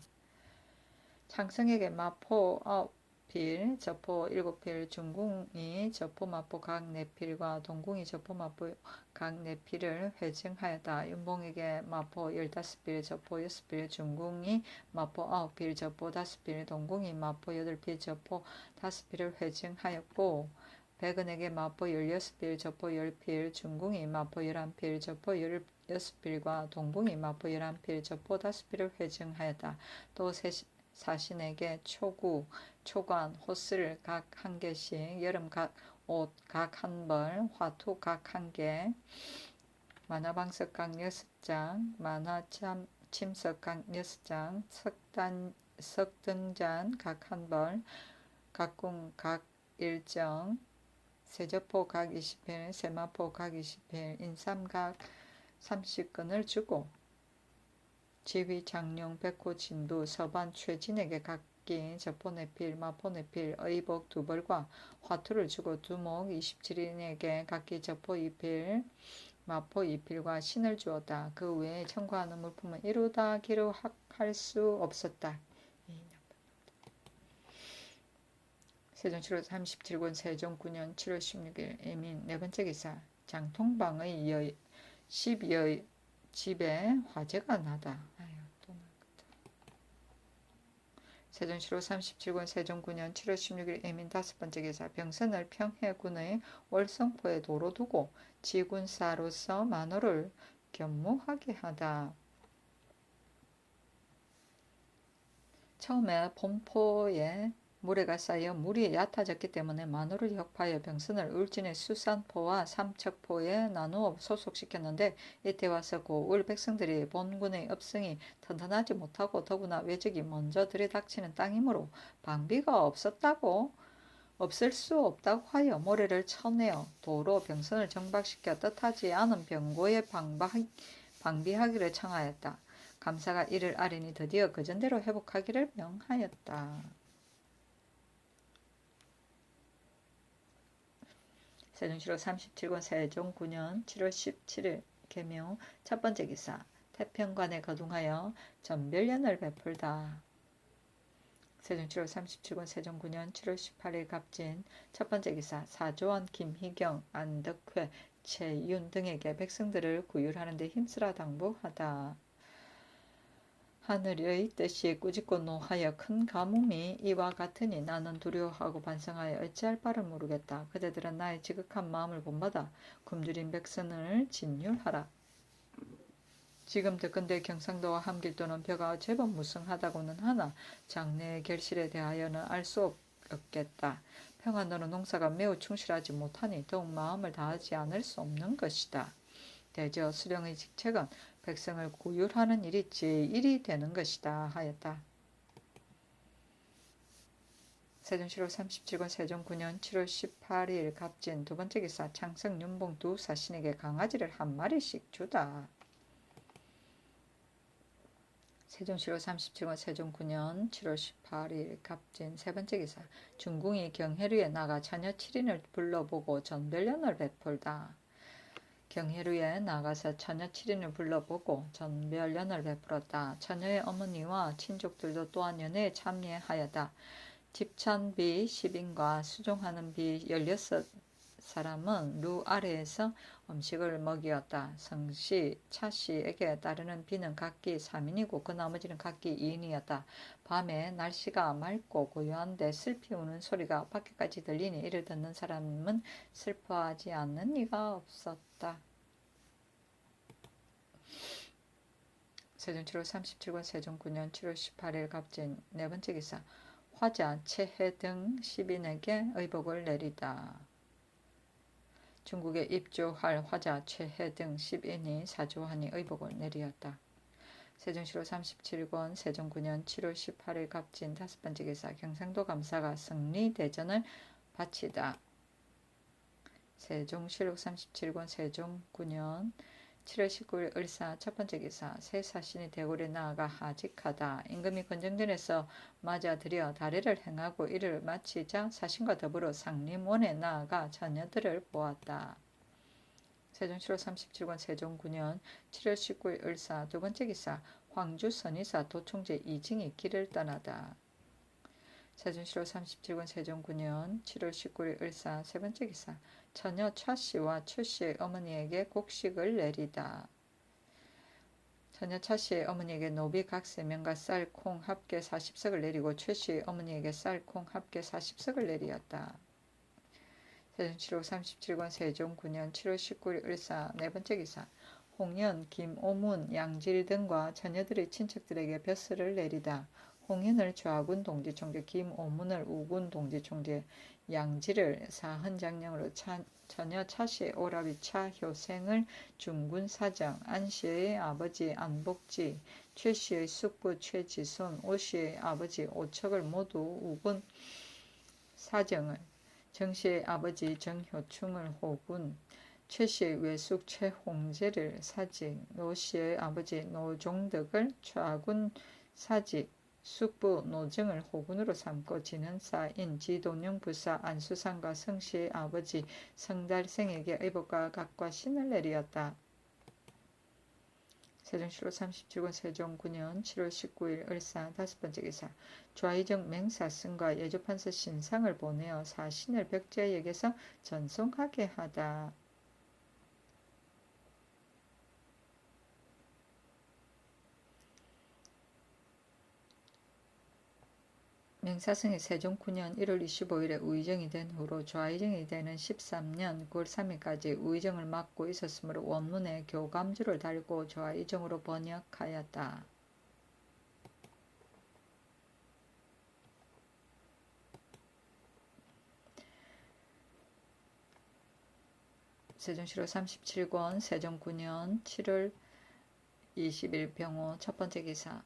창성에게 마포 9필, 저포 7필, 중궁이 저포 마포 각 4필과 동궁이 저포 마포 각 4필을 회증하였다. 윤봉에게 마포 15필, 저포 6필, 중궁이 마포 9필, 저포 5필, 동궁이 마포 8필, 저포 5필을 회증하였고 백은에게 마포 16필, 저포 10필, 중궁이 마포 11필, 저포 16필과 동궁이 마포 11필, 저포 5필을 회증하였다. 또 사신에게 초구, 초관, 호스를 각 한 개씩, 여름 옷 각 한 벌, 화투 각 한 개, 만화방석 각 6장, 침석 각 6장, 석등잔 각 1벌, 각궁 각 1정, 세저포 각 20필, 세마포 각 20필, 인삼 각 30근을 주고 지휘 장룡 백호 진두 서반 최진에게 각기 저포네필 마포네필 의복 2벌과 화투를 주고 두목 27인에게 각기 저포 2필 마포 2필과 신을 주었다. 그 외에 청구하는 물품은 이루다 기루할 수 없었다. 세종 7월 37군 세종 9년 7월 16일 애민 네 번째 기사 장통방의 12의 집에 화재가 나다. 세종 7월 37군 세종 9년 7월 16일 애민 다섯 번째 기사 병선을 평해군의 월성포에 도로 두고 지군사로서 만호를 견무하게 하다. 처음에 본포에 모래가 쌓여 물이 얕아졌기 때문에 만호를 혁파하여 병선을 울진의 수산포와 삼척포에 나누어 소속시켰는데 이때 와서 고을 백성들이 본군의 업성이 튼튼하지 못하고 더구나 외적이 먼저 들이닥치는 땅이므로 방비가 없을 수 없다고 하여 모래를 쳐내어 도로 병선을 정박시켜 뜻하지 않은 병고에 방비하기를 청하였다. 감사가 이를 아뢰니 드디어 그전대로 회복하기를 명하였다. 세종 7월 37권 세종 9년 7월 17일 계명 첫 번째 기사 태평관에 거둥하여 전별연을 베풀다. 세종 7월 37권 세종 9년 7월 18일 갑진 첫 번째 기사 사조원 김희경 안덕회 최윤 등에게 백성들을 구휼하는 데 힘쓰라 당부하다. 하늘의 뜻이 꾸짖고 노하여 큰 가뭄이 이와 같으니 나는 두려워하고 반성하여 어찌할 바를 모르겠다. 그대들은 나의 지극한 마음을 본받아 굶주린 백성을 진율하라. 지금 듣건대 경상도와 함길도는 벼가 제법 무성하다고는 하나 장래의 결실에 대하여는 알 수 없겠다. 평안도는 농사가 매우 충실하지 못하니 더욱 마음을 다하지 않을 수 없는 것이다. 대저 수령의 직책은 백성을 구휼하는 일이 제일이 되는 것이다 하였다. 세종 7월 37권 세종 9년 7월 18일 갑진 두 번째 기사 창성 윤봉 두 사신에게 강아지를 한 마리씩 주다. 세종 7월 37권 세종 9년 7월 18일 갑진 세 번째 기사 중궁이 경혜루에 나가 처녀 7인을 불러보고 전별연을 베풀다. 경혜루에 나가서 처녀 7인을 불러보고 전별연을 베풀었다. 처녀의 어머니와 친족들도 또한 연회에 참여하였다. 집찬비 10인과 수종하는 비 16사람은 루 아래에서 음식을 먹이었다. 성씨, 차씨에게 따르는 비는 각기 3인이고 그 나머지는 각기 2인이었다. 밤에 날씨가 맑고 고요한데 슬피 우는 소리가 밖에까지 들리니 이를 듣는 사람은 슬퍼하지 않는 이가 없었다. 세종 7월 37권 세종 9년 7월 18일 갑진 네 번째 기사 화자, 채해 등 10인에게 의복을 내리다. 중국에 입주할 화자, 채해 등 10인이 사주하니 의복을 내리었다. 세종 7월 37권 세종 9년 7월 18일 갑진 다섯 번째 기사 경상도 감사가 승리대전을 바치다. 세종실록 37권 세종 9년 7월 19일 을사 첫 번째 기사 새 사신이 대궐에 나아가 하직하다. 임금이 건정전에서 맞아들여 다례를 행하고 이를 마치자 사신과 더불어 상림원에 나아가 자녀들을 보았다. 세종 7월 37권 세종 9년 7월 19일 을사 두 번째 기사 황주 선의사 도총재 이징이 길을 떠나다. 세종 7월 37권 세종 9년 7월 19일 을사 세 번째 기사 처녀 차씨와 최씨의 어머니에게 곡식을 내리다. 처녀 차씨의 어머니에게 노비 각 3명과 쌀, 콩 합계 40석을 내리고 최씨의 어머니에게 쌀, 콩 합계 40석을 내리었다. 세종 7월 37권 세종 9년 7월 19일 을사 네 번째 기사 홍연, 김오문, 양질 등과 처녀들의 친척들에게 벼슬을 내리다. 홍연을 좌군 동지총재, 김오문을 우군 동지총재, 양질을 사헌장령으로 처녀 차씨의 오라비 차효생을 중군사정, 안씨의 아버지 안복지, 최씨의 숙부 최지손, 오씨의 아버지 오척을 모두 우군 사정을, 정씨의 아버지 정효충을 호군, 최씨의 외숙 최홍제를 사직, 노씨의 아버지 노종덕을 좌군 사직, 숙부 노정을 호군으로 삼고 지는사인 지동영 부사 안수상과 성씨의 아버지 성달생에게 의복과 각과 신을 내리었다. 세종시로 37권 세종 9년 7월 19일 을사 5번째 기사 좌의정 맹사승과 예조판서 신상을 보내어 사신을 벽제에게서 전송하게 하다. 맹사승이 세종 9년 1월 25일에 우의정이 된 후로 좌의정이 되는 13년 9월 3일까지 우의정을 맡고 있었으므로 원문에 교감주를 달고 좌의정으로 번역하였다. 세종시로 37권 세종 9년 7월 20일 병호 첫번째 기사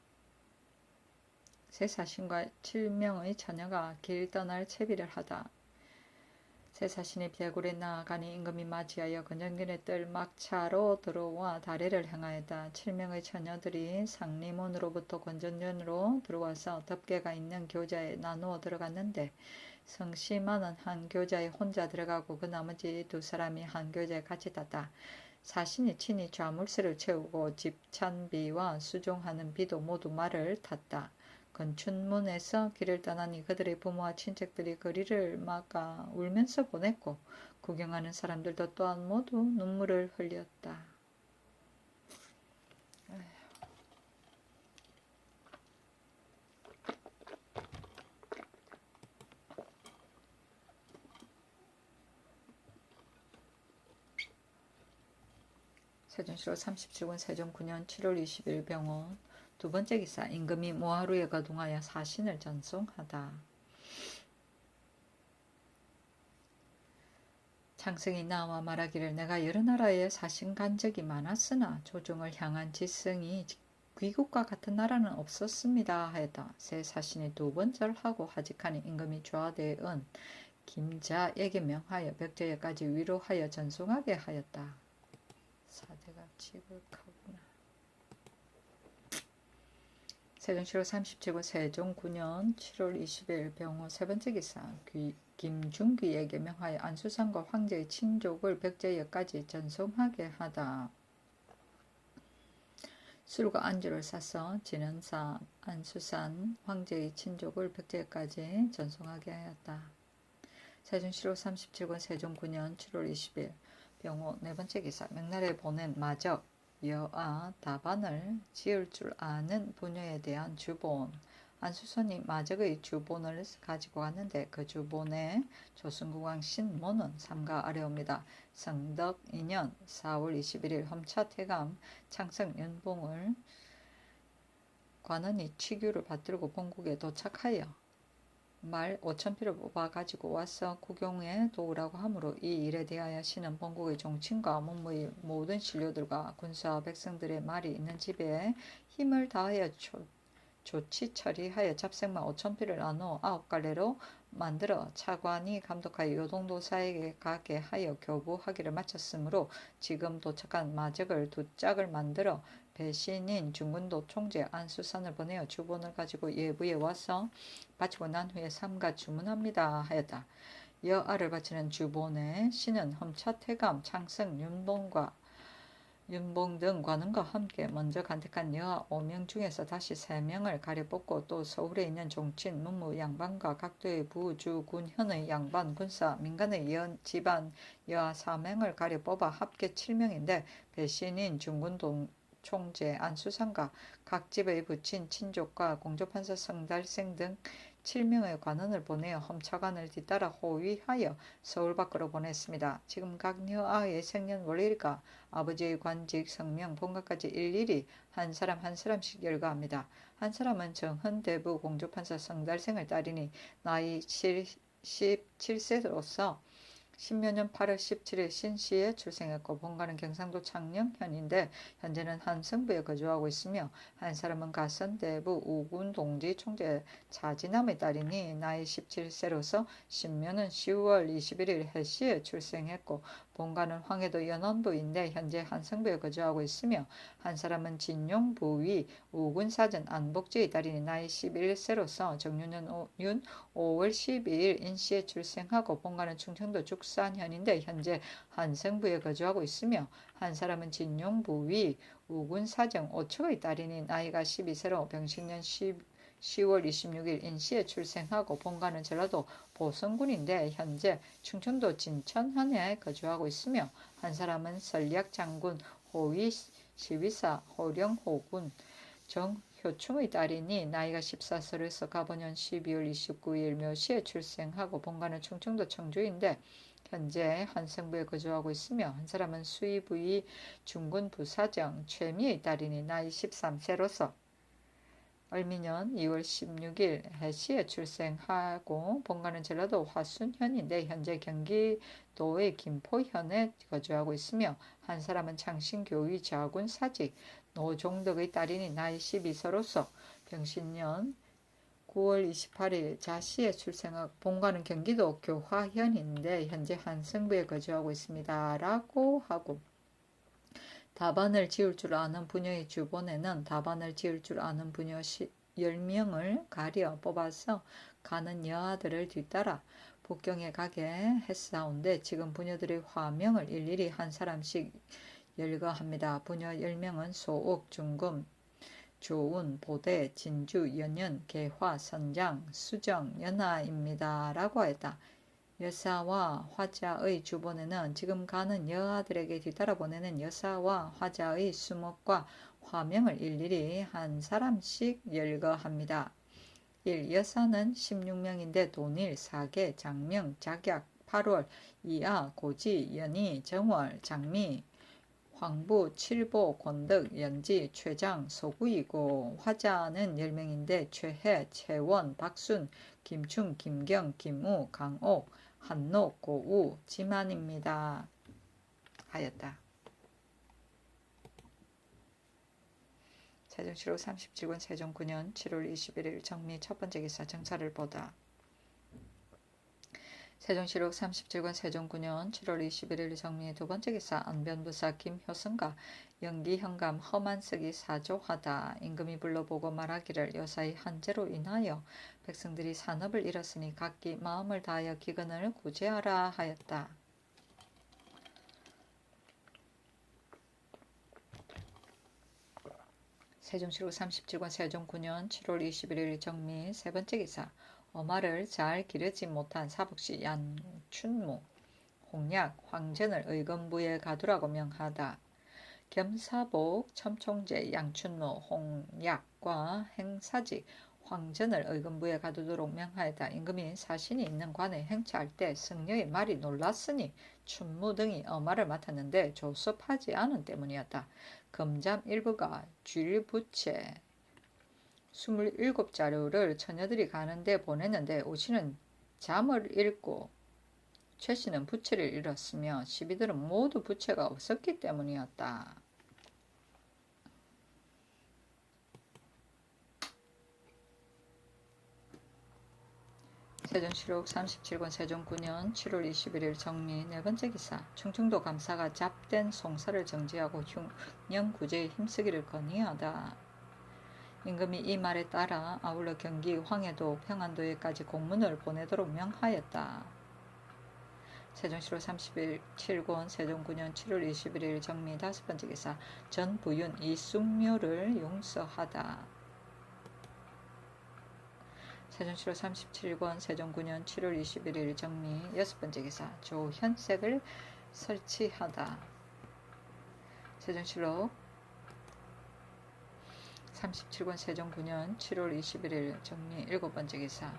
새 사신과 7명의 처녀가 길 떠날 채비를 하다. 새 사신이 비아굴에 나아가니 임금이 맞이하여 건전근에 뜰 막차로 들어와 다래를 향하였다. 7명의 처녀들이 상리문으로부터 건전전으로 들어와서 덮개가 있는 교자에 나누어 들어갔는데 성심하는 한 교자에 혼자 들어가고 그 나머지 두 사람이 한 교자에 같이 탔다. 사신이 친히 좌물쇠를 채우고 집찬비와 수종하는 비도 모두 말을 탔다. 건춘문에서 길을 떠나니 그들의 부모와 친척들이 거리를 막아 울면서 보냈고 구경하는 사람들도 또한 모두 눈물을 흘렸다. 세종시로 37권 세종 9년 7월 20일 병원 두 번째 기사 임금이 모하루에 거둥하여 사신을 전송하다. 창성이 나와 말하기를 내가 여러 나라에 사신 간 적이 많았으나 조정을 향한 지성이 귀국과 같은 나라는 없었습니다 하였다. 새 사신이 두 번 절하고 하직하니 임금이 좌대은 김자에게 명하여 벽제에까지 위로하여 전송하게 하였다. 사대가 지극하구나. 세종시로 37권 세종 9년 7월 20일 병호 세 번째 기사 김중귀에게 명하여 안수산과 황제의 친족을 벽제역까지 전송하게 하다. 술과 안주를 사서 진은사 안수산 황제의 친족을 벽제역까지 전송하게 하였다. 세종시로 37권 세종 9년 7월 20일 병호 네 번째 기사 명나라에 보낸 마적 여아 다반을 지을 줄 아는 부녀에 대한 주본 안수선이 마적의 주본을 가지고 왔는데 그 주본에 조순국왕 신모는 삼가 아래옵니다. 성덕 2년 4월 21일 험차태감 창성윤봉을 관원이 취규를 받들고 본국에 도착하여 말 5,000피를 뽑아 가지고 와서 구경에 도우라고 하므로 이 일에 대하여 신은 본국의 종친과 문무의 모든 신료들과 군사와 백성들의 말이 있는 집에 힘을 다하여 조치 처리하여 잡생만 5,000피를 나누어 9갈래로 만들어 차관이 감독하여 요동도사에게 가게 하여 교부하기를 마쳤으므로 지금 도착한 마적을 두 짝을 만들어 배신인 중군도 총재 안수산을 보내어 주본을 가지고 예부에 와서 바치고 난 후에 삼가 주문합니다 하였다. 여아를 바치는 주본에 신은 험차태감 창성 윤봉 등 관원과 함께 먼저 간택한 여아 5명 중에서 다시 3명을 가려 뽑고 또 서울에 있는 종친, 문무 양반과 각도의 부, 주, 군, 현의 양반, 군사, 민간의 집안 여아 4명을 가려 뽑아 합계 7명인데 배신인 중군동 총재 안수상과 각 집의 부친 친족과 공조판사 성달생 등 7명의 관원을 보내어 험차관을 뒤따라 호위하여 서울 밖으로 보냈습니다. 지금 각 여아의 생년 월일과 아버지의 관직, 성명, 본가까지 일일이 한 사람 한 사람씩 열거합니다. 한 사람은 정헌대부 공조판사 성달생을 따르니 나이 77세로서 신묘년 8월 17일 신시에 출생했고 본가는 경상도 창녕현인데 현재는 한성부에 거주하고 있으며 한 사람은 가선대부 우군 동지 총재 차지남의 딸이니 나이 17세로서 신묘는 10월 21일 해시에 출생했고 본가는 황해도 연원부인데 현재 한성부에 거주하고 있으며 한 사람은 진용부위 우군사전 안복지의 딸이니 나이 11세로서 정유년 5월 12일 인시에 출생하고 본가는 충청도 죽산현인데 현재 한성부에 거주하고 있으며 한 사람은 진용부위 우군사정 오척의 딸이니 나이가 12세로 병신년 10월 26일 인시에 출생하고 본가는 전라도 보성군인데 현재 충청도 진천현에 거주하고 있으며 한 사람은 설략장군 호위 12사 호령호군 정효충의 딸이니 나이가 14세로서 가보년 12월 29일 묘시에 출생하고 본가는 충청도 청주인데 현재 한성부에 거주하고 있으며 한 사람은 수의부위 중군 부사정 최미의 딸이니 나이 13세로서 을미년 2월 16일 해시에 출생하고 본가는 전라도 화순현인데 현재 경기도의 김포현에 거주하고 있으며 한 사람은 창신교의 자군 사직 노종덕의 딸이니 나이 12세로서 병신년 9월 28일 자시에 출생하고 본가는 경기도 교화현인데 현재 한성부에 거주하고 있습니다. 라고 하고 답안을 지을 줄 아는 부녀의 주본에는 답안을 지을 줄 아는 부녀 10명을 가려 뽑아서 가는 여아들을 뒤따라 북경에 가게 했사온데 지금 부녀들의 화명을 일일이 한 사람씩 열거합니다. 부녀 10명은 소옥, 중금, 조운, 보대, 진주, 연연, 개화, 선장, 수정, 연하입니다. 라고 했다. 여사와 화자의 주본에는 지금 가는 여아들에게 뒤따라 보내는 여사와 화자의 수목과 화명을 일일이 한 사람씩 열거합니다. 1. 여사는 16명인데 돈일, 사계, 장명, 작약, 8월, 이아, 고지, 연희, 정월, 장미, 황부, 칠보, 권득, 연지, 최장, 소구이고 화자는 10명인데 최해, 최원, 박순, 김충, 김경, 김우, 강옥, 한록, 고우, 지만입니다. 하였다. 세종시록 37권 세종 9년 7월 21일 정미 첫 번째 기사 정사를 보다. 세종시록 37권 세종 9년 7월 21일 정미 두 번째 기사 안변부사 김효성과 연기현감 험한석이 사조하다. 임금이 불러보고 말하기를 여사의 한재로 인하여 백성들이 산업을 잃었으니 각기 마음을 다하여 기근을 구제하라 하였다. 세종시록 37권 세종 9년 7월 21일 정미 세 번째 기사 어마를 잘 기르지 못한 사복시 양춘무 홍약 황전을 의건부에 가두라고 명하다. 겸사복 첨총재 양춘무 홍약과 행사직 황전을 의건부에 가두도록 명하였다. 임금이 사신이 있는 관에 행차할 때 승려의 말이 놀랐으니 춘무 등이 어마를 맡았는데 조섭하지 않은 때문이었다. 금잠 일부가 쥐부채 27자루를 처녀들이 가는데 보냈는데 오씨는 잠을 잃고 최씨는 부채를 잃었으며 시비들은 모두 부채가 없었기 때문이었다. 세종시록 37권 세종 9년 7월 21일 정리 네 번째 기사 충청도 감사가 잡된 송사를 정지하고 흉년구제에 힘쓰기를 건의하다. 임금이 이 말에 따라 아울러 경기 황해도 평안도에까지 공문을 보내도록 명하였다. 세종시록 37권 세종 9년 7월 21일 정미 다섯 번째 기사 전부윤 이숙묘를 용서하다. 세종시록 37권 세종 9년 7월 21일 정미 여섯 번째 기사 조현색을 설치하다. 세종시록 37권 세종 9년 7월 21일 정리 일곱 번째 기사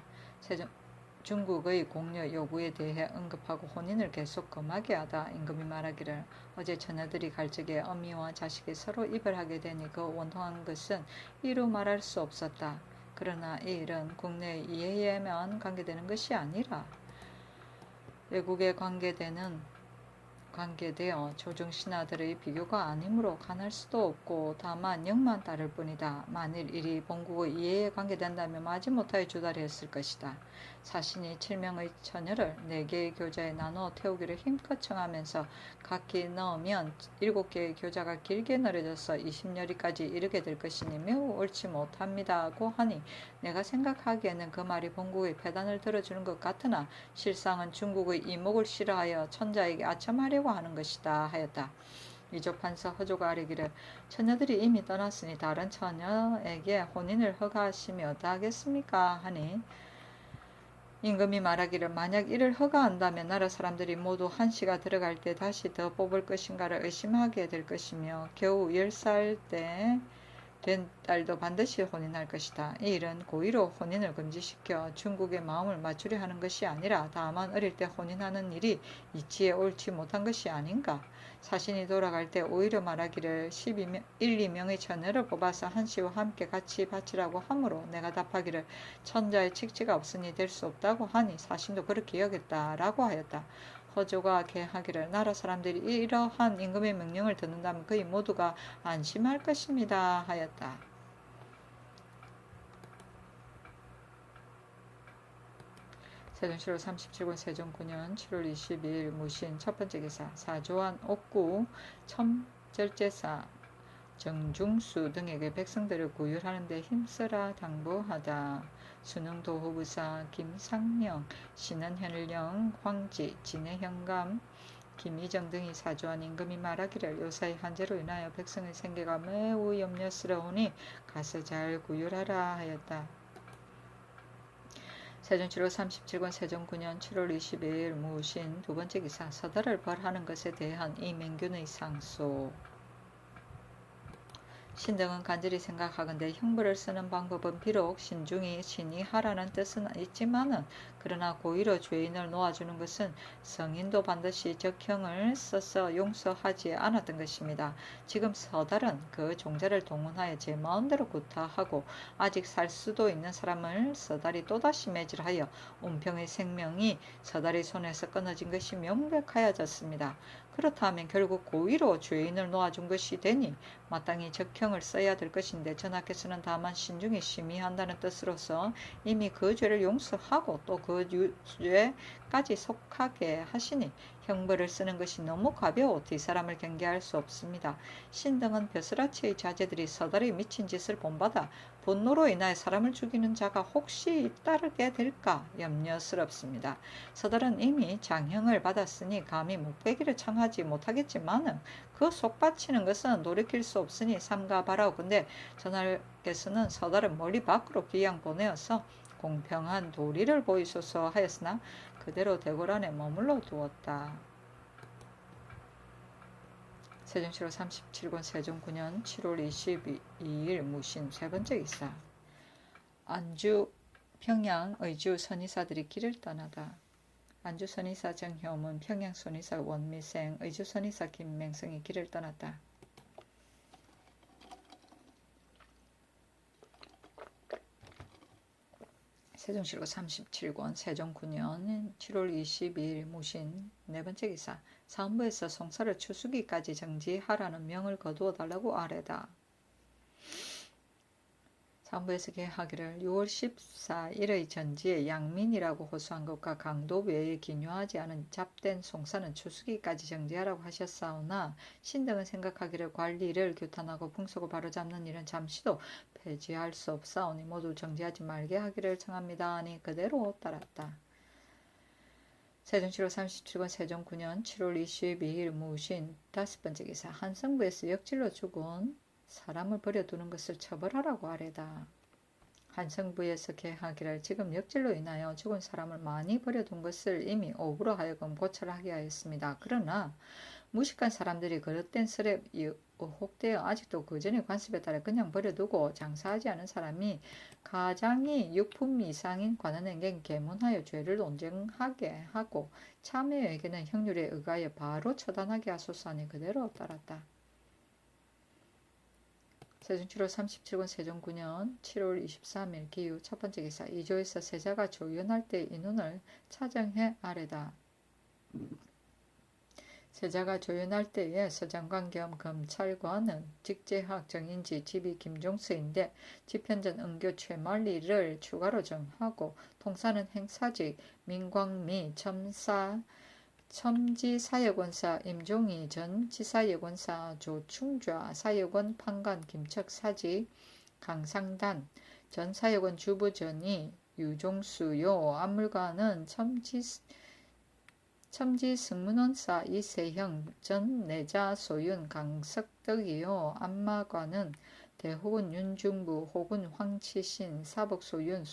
중국의 공여 요구에 대해 언급하고 혼인을 계속 금하게 하다. 임금이 말하기를 어제 처녀들이 갈 적에 어미와 자식이 서로 이별하게 되니 그 원통한 것은 이루 말할 수 없었다. 그러나 이 일은 국내의 이해에만 관계되는 것이 아니라 외국에 관계되어 조정신하들의 비교가 아니므로 간할 수도 없고 다만 영만 따를 뿐이다. 만일 이리 본국의 이해에 관계된다면 마지못하여 주다리했을 것이다. 사신이 7명의 처녀를 4개의 교자에 나누어 태우기를 힘껏 청하면서 각기 넣으면 7개의 교자가 길게 늘어져서 20여리까지 이르게 될 것이니 매우 옳지 못합니다고 하니 내가 생각하기에는 그 말이 본국의 패단을 들어주는 것 같으나 실상은 중국의 이목을 싫어하여 천자에게 아첨하려고 하는 것이다 하였다. 이조판서 허조가 아뢰기를 처녀들이 이미 떠났으니 다른 처녀에게 혼인을 허가하심이 어떠하겠습니까 하니 임금이 말하기를 만약 이를 허가한다면 나라 사람들이 모두 한시가 들어갈 때 다시 더 뽑을 것인가를 의심하게 될 것이며 겨우 10살 때 된 딸도 반드시 혼인할 것이다. 이 일은 고의로 혼인을 금지시켜 중국의 마음을 맞추려 하는 것이 아니라 다만 어릴 때 혼인하는 일이 이치에 옳지 못한 것이 아닌가. 사신이 돌아갈 때 오히려 말하기를 1, 2명의 처녀를 뽑아서 한시와 함께 같이 바치라고 하므로 내가 답하기를 천자의 칙지가 없으니 될 수 없다고 하니 사신도 그렇게 여겼다라고 하였다. 허조가 계하기를 나라 사람들이 이러한 임금의 명령을 듣는다면 거의 모두가 안심할 것입니다 하였다. 세종시로 37권 세종 9년 7월 22일 무신 첫 번째 기사 사조한 옥구 첨절제사 정중수 등에게 백성들을 구휼하는 데 힘쓰라 당부하다. 수능도호부사 김상령, 신은현령, 황지, 진해현감, 김희정 등이 사주한 임금이 말하기를 요사의 한재로 인하여 백성의 생계가 매우 염려스러우니 가서 잘 구휼하라 하였다. 세종 7월 37권 세종 9년 7월 22일 무신 두 번째 기사 서달을 벌하는 것에 대한 이맹균의 상소. 신등은 간절히 생각하건대 형벌을 쓰는 방법은 비록 신중히 신이 하라는 뜻은 있지만은 그러나 고의로 죄인을 놓아주는 것은 성인도 반드시 적형을 써서 용서하지 않았던 것입니다. 지금 서달은 그 종자를 동원하여 제 마음대로 구타하고 아직 살 수도 있는 사람을 서달이 또다시 매질하여 운평의 생명이 서달의 손에서 끊어진 것이 명백하여졌습니다. 그렇다면 결국 고의로 죄인을 놓아준 것이 되니 마땅히 적형을 써야 될 것인데 전하께서는 다만 신중히 심의한다는 뜻으로서 이미 그 죄를 용서하고 또 그 죄까지 속하게 하시니 형벌을 쓰는 것이 너무 가벼워 뒷사람을 경계할 수 없습니다. 신등은 벼슬아치의 자제들이 서달이 미친 짓을 본받아 분노로 인하여 사람을 죽이는 자가 혹시 잇따르게 될까 염려스럽습니다. 서달은 이미 장형을 받았으니 감히 목배기를 청하지 못하겠지만은 그 속바치는 것은 돌이킬 수 없으니 삼가 바라오건대 전하께서는 서달을 멀리 밖으로 귀양 보내어서 공평한 도리를 보이소서 하였으나 그대로 대궐 안에 머물러 두었다. 세종시로 37권 세종 9년 7월 22일 무신 세 번째 기사 안주 평양 의주 선의사들이 길을 떠나다. 안주 선의사 정효문, 평양 선의사 원미생, 의주 선의사 김맹성이 길을 떠났다. 세종시로 37권 세종 9년 7월 22일 무신 네 번째 기사 사헌부에서 송사를 추수기까지 정지하라는 명을 거두어 달라고 아뢰다. 사헌부에서 계하기를 6월 14일의 전지에 양민이라고 호소한 것과 강도 외에 기묘하지 않은 잡된 송사는 추수기까지 정지하라고 하셨사오나 신등은 생각하기를 관리를 규탄하고 풍속을 바로잡는 일은 잠시도 폐지할 수 없사오니 모두 정지하지 말게 하기를 청합니다 하니 그대로 따랐다. 세종시로 37권 세종 9년 7월 22일 무신 다섯 번째 기사 한성부에서 역질로 죽은 사람을 버려두는 것을 처벌하라고 아뢰다. 한성부에서 계하기를 지금 역질로 인하여 죽은 사람을 많이 버려둔 것을 이미 오부로 하여금 고찰하게 하였습니다. 그러나 무식한 사람들이 그릇된 설에 의혹되어 아직도 그전의 관습에 따라 그냥 버려두고 장사하지 않은 사람이 가장이 6품 이상인 관원에게 계문하여 죄를 논증하게 하고 참여에게는 형률에 의하여 바로 처단하게 하소서 하니 그대로 따랐다. 세종 7월 37권 세종 9년 7월 23일 기후 첫 번째 기사 이조에서 세자가 조연할 때 인원을 차정해 아래다. 세자가 조연할 때에 서장관 겸 검찰관은 직제학 정인지 집이 김종수인데 집현전 은교 최만리를 추가로 정하고 통사는 행사직 민광미 첨지사역원사 임종희 전 지사역원사 조충좌 사역원 판관 김척사직 강상단 전 사역원 주부전이 유종수요 안물관은 첨지승문원사 이세형 전 내자 소윤 강석덕이요 안마관은 대호군 윤중부 호군 황치신 사복소윤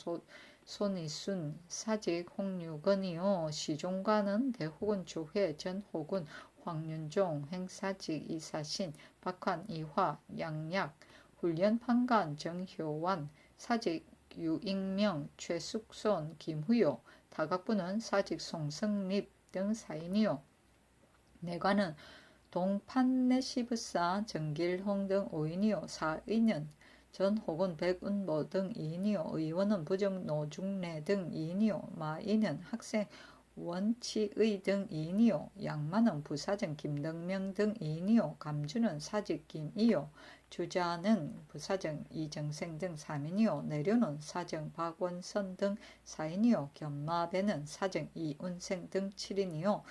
손이순 사직 홍유건이요 시종관은 대호군 조회 전 호군 황윤종 행사직 이사신 박환 이화 양약 훈련판관 정효완 사직 유익명 최숙손 김후요 타각부는 사직 송성립 등 사인이요. 내관은 동판내시부사 정길홍 등 5인이요. 사의년 전 호군 백운보 등 2인이요. 의원은 부정노중래 등 2인이요. 마인은 학생 원치의 등 2인이요. 양만은 부사정 김덕명 등 2인이요. 감주는 사직 김이요. 주자는 부사정 이정생 등 3인이요. 내류는 사정 박원선 등 4인이요. 견마배는 사정 이운생 등 7인이요.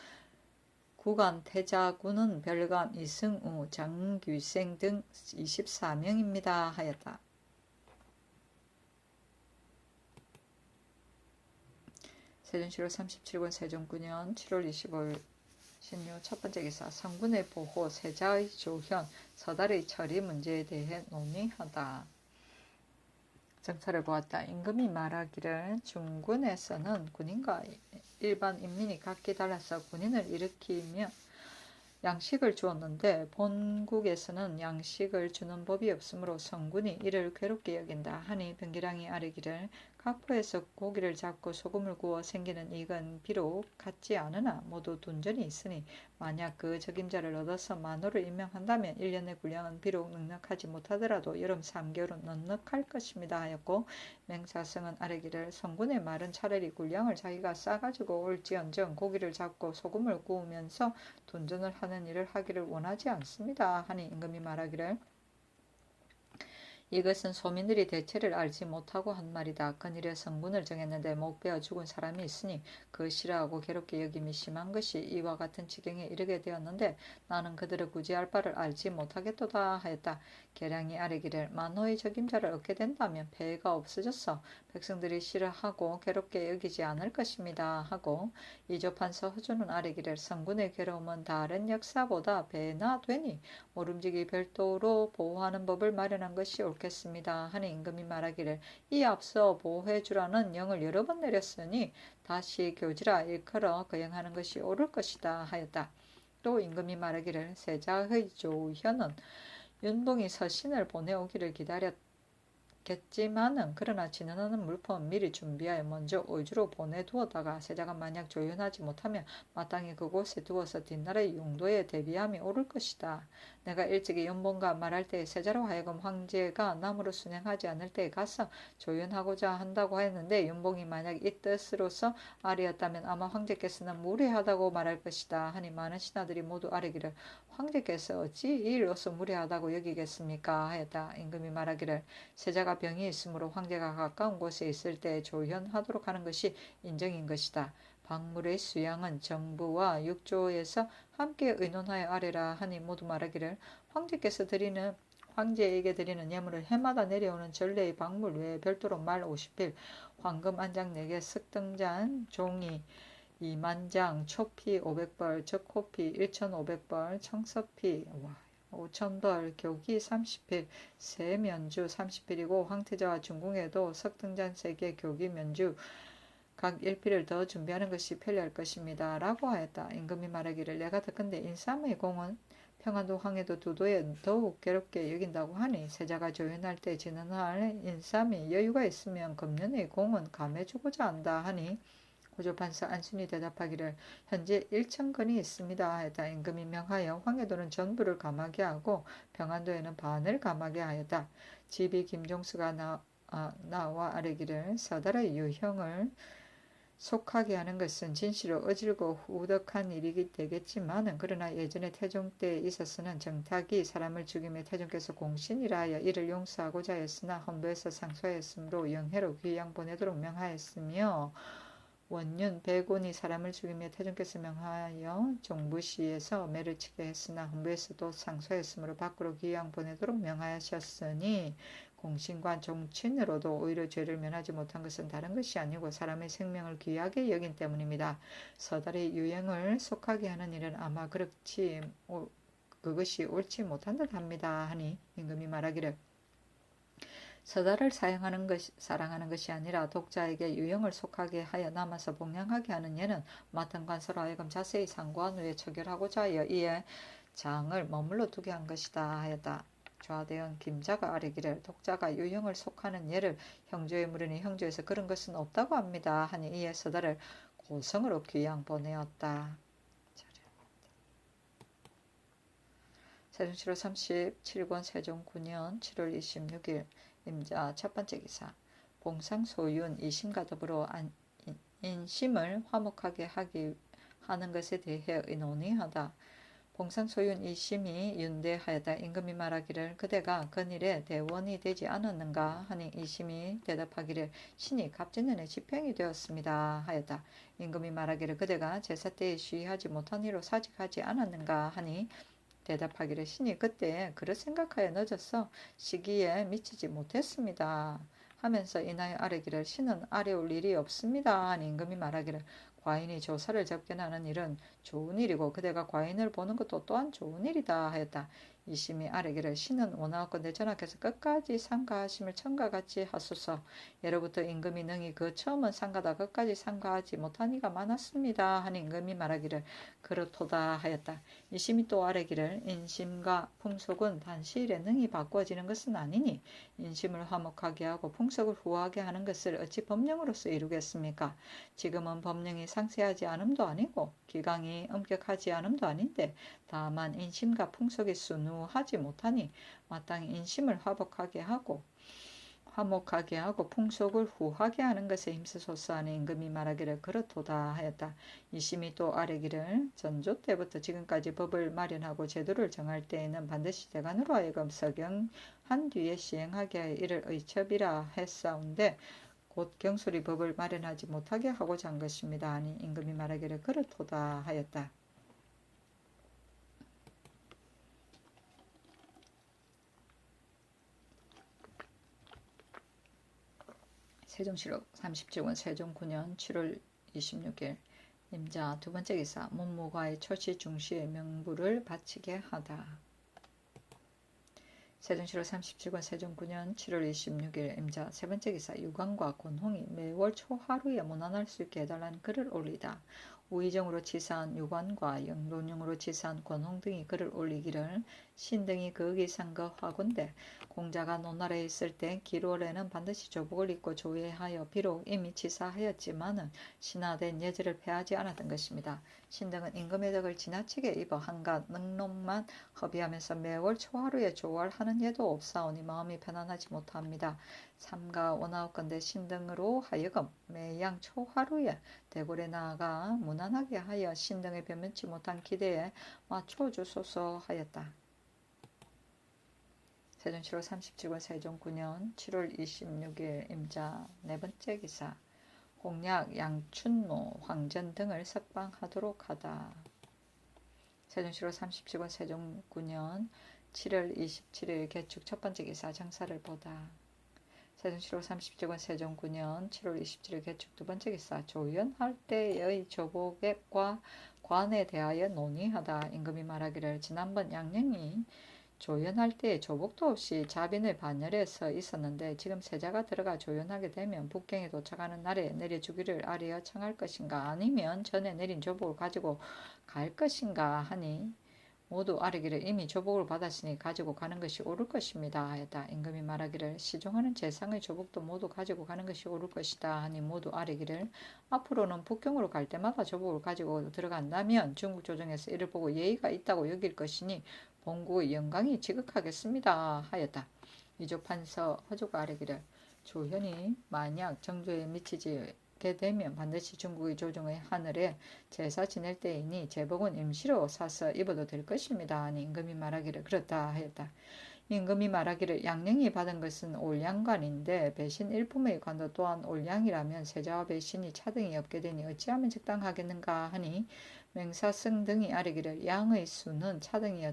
구간 태자군은 별감 이승우, 장규생 등 24명입니다. 하였다. 세종시로 37권 세종9년 7월 25일 신유 첫번째 기사 성군의 보호, 세자의 조현, 서달의 처리 문제에 대해 논의하다. 정사를 보았다. 임금이 말하기를 중군에서는 군인과 일반 인민이 각기 달라서 군인을 일으키며 양식을 주었는데 본국에서는 양식을 주는 법이 없으므로 성군이 이를 괴롭게 여긴다 하니 변기량이 아뢰기를 각포에서 고기를 잡고 소금을 구워 생기는 이익은 비록 같지 않으나 모두 돈전이 있으니 만약 그 적임자를 얻어서 만호를 임명한다면 1년의 군량은 비록 넉넉하지 못하더라도 여름 3개월은 넉넉할 것입니다 하였고 맹사성은 아뢰기를 성군의 말은 차라리 군량을 자기가 싸가지고 올지언정 고기를 잡고 소금을 구우면서 돈전을 하는 일을 하기를 원하지 않습니다 하니 임금이 말하기를 이것은 소민들이 대체를 알지 못하고 한 말이다. 근일에 성군을 정했는데 목 베어 죽은 사람이 있으니 그 싫어하고 괴롭게 여김이 심한 것이 이와 같은 지경에 이르게 되었는데 나는 그들을 구제할 바를 알지 못하겠도다 하였다. 계량이 아뢰기를 만호의 적임자를 얻게 된다면 폐해가 없어져서 백성들이 싫어하고 괴롭게 여기지 않을 것입니다 하고 이조판서 허준은 아뢰기를 성군의 괴로움은 다른 역사보다 배나 되니 모름지기 별도로 보호하는 법을 마련한 것이 옳겠습니다 하니 임금이 말하기를 이 앞서 보호해주라는 영을 여러 번 내렸으니 다시 교지라 일컬어 거행하는 것이 옳을 것이다 하였다. 또 임금이 말하기를 세자의 조현은 윤봉이 서신을 보내오기를 기다렸겠지만은 그러나 진언하는 물품은 미리 준비하여 먼저 오주로 보내두었다가 세자가 만약 조연하지 못하면 마땅히 그곳에 두어서 뒷날의 용도에 대비함이 옳을 것이다. 내가 일찍이 윤봉과 말할 때에 세자로 하여금 황제가 남으로 순행하지 않을 때에 가서 조연하고자 한다고 하였는데 윤봉이 만약 이 뜻으로서 아뢰었다면 아마 황제께서는 무례하다고 말할 것이다 하니 많은 신하들이 모두 아뢰기를 황제께서 어찌 이 일로서 무례하다고 여기겠습니까 하였다. 임금이 말하기를 세자가 병이 있으므로 황제가 가까운 곳에 있을 때 조연하도록 하는 것이 인정인 것이다. 박물의 수양은 정부와 육조에서 함께 의논하여 아뢰라 하니 모두 말하기를 황제에게 드리는 예물을 해마다 내려오는 전례의 박물 외에 별도로 말 50필, 황금 안장 4개, 석등잔, 종이 2만장, 초피 500벌, 적호피 1500벌, 청석피 5,000벌, 교기 30필, 세면주 30필이고 황태자와 중궁에도 석등잔 3개, 교기 면주 각 1필을 더 준비하는 것이 편리할 것입니다. 라고 하였다. 임금이 말하기를 내가 듣건대 인삼의 공은 평안도 황해도 두도에 더욱 괴롭게 여긴다고 하니 세자가 조연할 때 진언할 인삼이 여유가 있으면 금년의 공은 감해주고자 한다 하니 고조판서 안순이 대답하기를 현재 1,000건이 있습니다 하였다. 임금이 명하여 황해도는 전부를 감하게 하고 평안도에는 반을 감하게 하였다. 집이 김종수가 나와 아뢰기를 서달의 유형을 속하게 하는 것은 진실로 어질고 후덕한 일이 되겠지만은 그러나 예전에 태종 때에 있어서는 정탁이 사람을 죽이며 태종께서 공신이라 하여 이를 용서하고자 했으나 헌부에서 상소하였으므로 영해로 귀양 보내도록 명하였으며 원륜 백온이 사람을 죽이며 태종께서 명하여 종부시에서 매를 치게 했으나 헌부에서도 상소했으므로 밖으로 귀양 보내도록 명하셨으니 공신과 종친으로도 오히려 죄를 면하지 못한 것은 다른 것이 아니고 사람의 생명을 귀하게 여긴 때문입니다. 서달의 유행을 속하게 하는 일은 아마 그것이 옳지 못한 듯합니다 하니 임금이 말하기를 서달을 사랑하는 것이 아니라 독자에게 유형을 속하게 하여 남아서 봉양하게 하는 예는 맡은 관서로 하여금 자세히 상고한 후에 처결하고자 하여 이에 장을 머물러 두게 한 것이다 하였다. 좌대원 김자가 아뢰기를 독자가 유형을 속하는 예를 형조에 물으니 형조에서 그런 것은 없다고 합니다 하니 이에 서달을 고성으로 귀양 보내었다. 세종시로 37권 세종 9년 7월 26일 임자 첫번째 기사 봉상소윤 이심과 더불어 인심을 화목하게 하는 것에 대해 논의하다. 봉상소윤 이심이 윤대하였다. 임금이 말하기를 그대가 건일에 대원이 되지 않았는가 하니 이심이 대답하기를 신이 갑진년에 집행이 되었습니다 하였다. 임금이 말하기를 그대가 제사 때에 시위하지 못한 이로 사직하지 않았는가 하니 대답하기를 신이 그때 그릇 생각하여 늦어서 시기에 미치지 못했습니다 하면서 인하여 아뢰기를 신은 아뢰올 일이 없습니다 하니 임금이 말하기를 과인이 조사를 접견하는 일은 좋은 일이고 그대가 과인을 보는 것도 또한 좋은 일이다 하였다. 이심이 아뢰기를 신은 원하건대 전하께서 끝까지 상가하심을 청과 같이 하소서. 예로부터 임금이 능히 그 처음은 상가다 끝까지 상가하지 못한 이가 많았습니다 하니 임금이 말하기를 그렇도다 하였다. 이심이 또 아뢰기를 인심과 풍속은 단시일에 능히 바꾸어지는 것은 아니니 인심을 화목하게 하고 풍속을 후하게 하는 것을 어찌 법령으로서 이루겠습니까? 지금은 법령이 상세하지 않음도 아니고 기강이 엄격하지 않음도 아닌데 다만 인심과 풍속이 순우하지 못하니 마땅히 인심을 화목하게 하고 풍속을 후하게 하는 것에 힘쓰소서 하니 임금이 말하기를 그렇도다 하였다. 이심이 또 아뢰기를 전조 때부터 지금까지 법을 마련하고 제도를 정할 때에는 반드시 대간으로 하여금 서경한 뒤에 시행하게 하여 이를 의첩이라 했사온데 곧 경솔히 법을 마련하지 못하게 하고자 한 것입니다 하니 임금이 말하기를 그렇도다 하였다. 세종시록 37권 세종 9년 7월 26일 임자 두번째 기사 문무과의 초시 중시의 명부를 바치게 하다. 세종시록 37권 세종 9년 7월 26일 임자 세번째 기사 유관과 권홍이 매월 초하루에 문안할 수 있게 해달라는 글을 올리다. 우의정으로 치사한 유관과 영론용으로 치사한 권홍 등이 글을 올리기를 신등이 거기 상거 화군데 공자가 논나라에 있을 때 기롤에는 반드시 조복을 입고 조회하여 비록 이미 치사하였지만은 신화된 예절을 폐하지 않았던 것입니다. 신등은 임금의 덕을 지나치게 입어 한갓 능론만 허비하면서 매월 초하루에 조활하는 예도 없사오니 마음이 편안하지 못합니다. 삼가 원하옵건대 신등으로 하여금 매양 초하루에 대궐에 나아가 무난하게 하여 신등의 변변치 못한 기대에 맞춰주소서 하였다. 세종시로 37권 세종 9년 7월 26일 임자 네번째 기사 공약 양춘모 황전 등을 석방하도록 하다. 세종시로 37권 세종 9년 7월 27일 개축 첫번째 기사 정사를 보다. 세종시로 37권 세종 9년 7월 27일 개축 두번째 기사 조연할 때의 조복과 관에 대하여 논의하다. 임금이 말하기를 지난번 양령이 조연할 때에 조복도 없이 자빈을 반열해서 있었는데 지금 세자가 들어가 조연하게 되면 북경에 도착하는 날에 내려주기를 아뢰어 청할 것인가 아니면 전에 내린 조복을 가지고 갈 것인가 하니 모두 아뢰기를 이미 조복을 받았으니 가지고 가는 것이 옳을 것입니다 하였다. 임금이 말하기를 시종하는 재상의 조복도 모두 가지고 가는 것이 옳을 것이다 하니 모두 아뢰기를 앞으로는 북경으로 갈 때마다 조복을 가지고 들어간다면 중국 조정에서 이를 보고 예의가 있다고 여길 것이니 본국의 영광이 지극하겠습니다 하였다. 이조판서 허조가 아뢰기를 조현이 만약 정조에 미치지 받게 되면 반드시 중국의 조정의 하늘에 제사 지낼 때이니 제복은 임시로 사서 입어도 될 것입니다. 하니 임금이 말하기를 그렇다 하였다. 임금이 말하기를 양령이 받은 것은 올양관인데 배신 일품의 관도 또한 올양이라면 세자와 배신이 차등이 없게 되니 어찌하면 적당하겠는가 하니 맹사성 등이 아뢰기를 양의 수는 차등이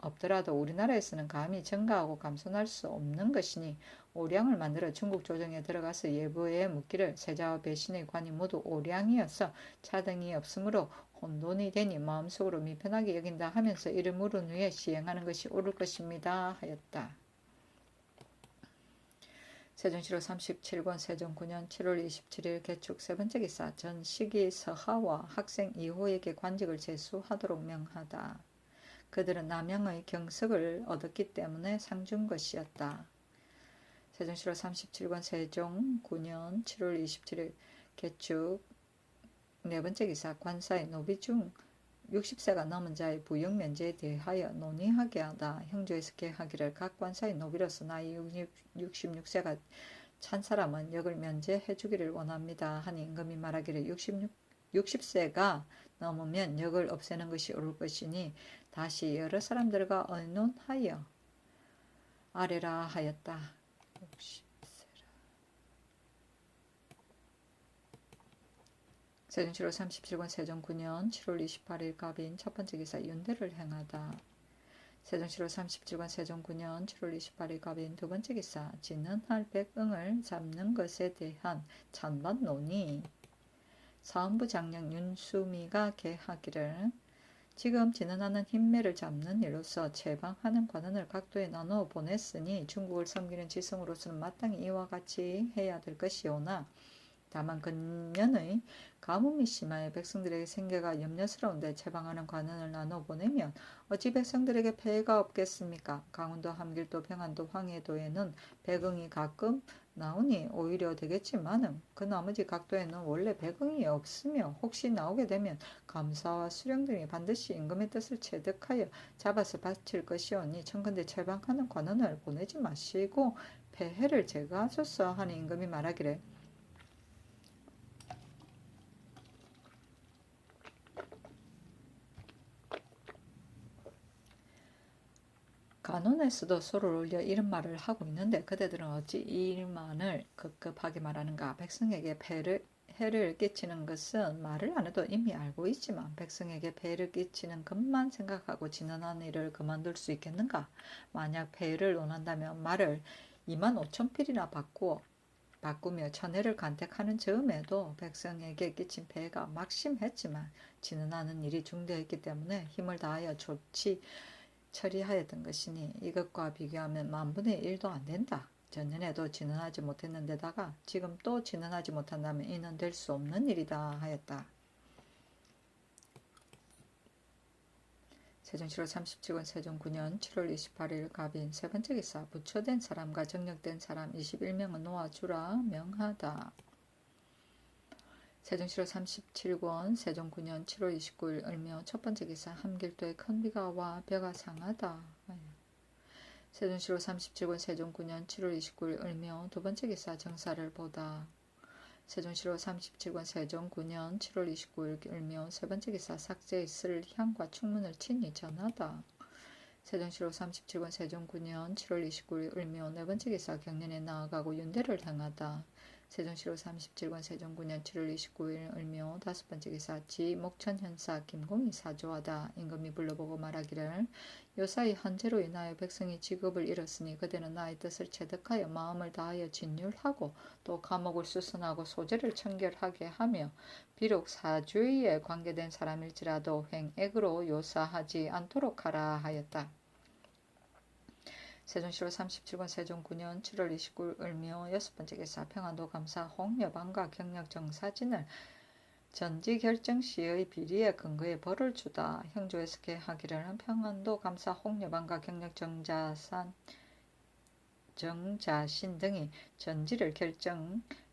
없더라도 우리나라에서는 감히 증가하고 감소할 수 없는 것이니 오량을 만들어 중국 조정에 들어가서 예부에 묻기를 세자와 배신의 관이 모두 오량이어서 차등이 없으므로 혼돈이 되니 마음속으로 미편하게 여긴다 하면서 이를 물은 후에 시행하는 것이 옳을 것입니다 하였다. 세종시로 37권 세종 9년 7월 27일 개축 세 번째 기사 전 시기 서하와 학생 2호에게 관직을 제수하도록 명하다. 그들은 남양의 경석을 얻었기 때문에 상준 것이었다. 세종시로 37권 세종 9년 7월 27일 개축 네 번째 기사 관사의 노비 중 60세가 넘은 자의 부역 면제에 대하여 논의하게 하다. 형조에서 계하기를 각 관사의 노비로서 나이 66세가 찬 사람은 역을 면제해 주기를 원합니다. 하니 임금이 말하기를 60세가 넘으면 역을 없애는 것이 옳을 것이니 다시 여러 사람들과 의논하여 아래라 하였다. 60세라. 세종시로 37권 세종 9년 7월 28일 갑인 첫 번째 기사 윤대를 행하다. 세종시로 37권 세종 9년 7월 28일 갑인 두 번째 기사 진은할 백응을 잡는 것에 대한 찬반 논의. 사헌부 장령 윤수미가 계하기를 지금 진은하는 흰매를 잡는 일로서 제방하는 관원을 각도에 나누어 보냈으니 중국을 섬기는 지성으로서는 마땅히 이와 같이 해야 될 것이오나 다만 근년의 가뭄이 심하여 백성들에게 생계가 염려스러운데 제방하는 관원을 나눠 보내면 어찌 백성들에게 폐해가 없겠습니까? 강원도 함길도 평안도 황해도에는 백응이 가끔 나오니 오히려 되겠지만은 그 나머지 각도에는 원래 백응이 없으며 혹시 나오게 되면 감사와 수령 등이 반드시 임금의 뜻을 체득하여 잡아서 바칠 것이오니 청컨대 제방하는 관원을 보내지 마시고 폐해를 제거하소서 하니 임금이 말하기를 간원에서도 서로를 올려 이런 말을 하고 있는데 그대들은 어찌 이 일만을 급급하게 말하는가. 백성에게 해를 끼치는 것은 말을 안 해도 이미 알고 있지만 백성에게 폐해를 끼치는 것만 생각하고 진언한 일을 그만둘 수 있겠는가. 만약 폐해를 원한다면 말을 25,000필이나 바꾸며 천해를 간택하는 즈음에도 백성에게 끼친 폐해가 막심했지만 진언하는 일이 중대했기 때문에 힘을 다하여 처리하였던 것이니 이것과 비교하면 만분의 1도 안 된다. 전년에도 진언하지 못했는데다가 지금 또 진언하지 못한다면 이는 될 수 없는 일이다 하였다. 세종시로 37권 세종 9년 7월 28일 갑인 세 번째 기사 부처된 사람과 정력된 사람 21명은 놓아주라 명하다. 세종시로 37권 세종 9년 7월 29일 을묘 첫 번째 기사 함길도에 큰 비가 와 벼가 상하다. 세종시로 37권 세종 9년 7월 29일 을묘 두 번째 기사 정사를 보다. 세종시로 37권 세종 9년 7월 29일 을묘 세 번째 기사 삭제에 쓸 향과 충문을 친히 전하다. 세종시로 37권 세종 9년 7월 29일 을묘 네 번째 기사 경년에 나아가고 윤대를 행하다. 세종시로 37권 세종 9년 7월 29일 을묘 다섯 번째 기사 지 목천현사 김공이 사조하다. 임금이 불러보고 말하기를 요사이 헌재로 인하여 백성이 직업을 잃었으니 그대는 나의 뜻을 체득하여 마음을 다하여 진율하고 또 감옥을 수선하고 소재를 청결하게 하며 비록 사주의에 관계된 사람일지라도 횡액으로 요사하지 않도록 하라 하였다. 세종시로 37권 세종 9년 7월 29일 을묘 여섯 번째 기사 평안도 감사 홍여방과 경력정사진을 전지결정시의 비리에 근거해 벌을 주다. 형조에서 계하기를 평안도 감사 홍여방과 경력정자신 등이 전지를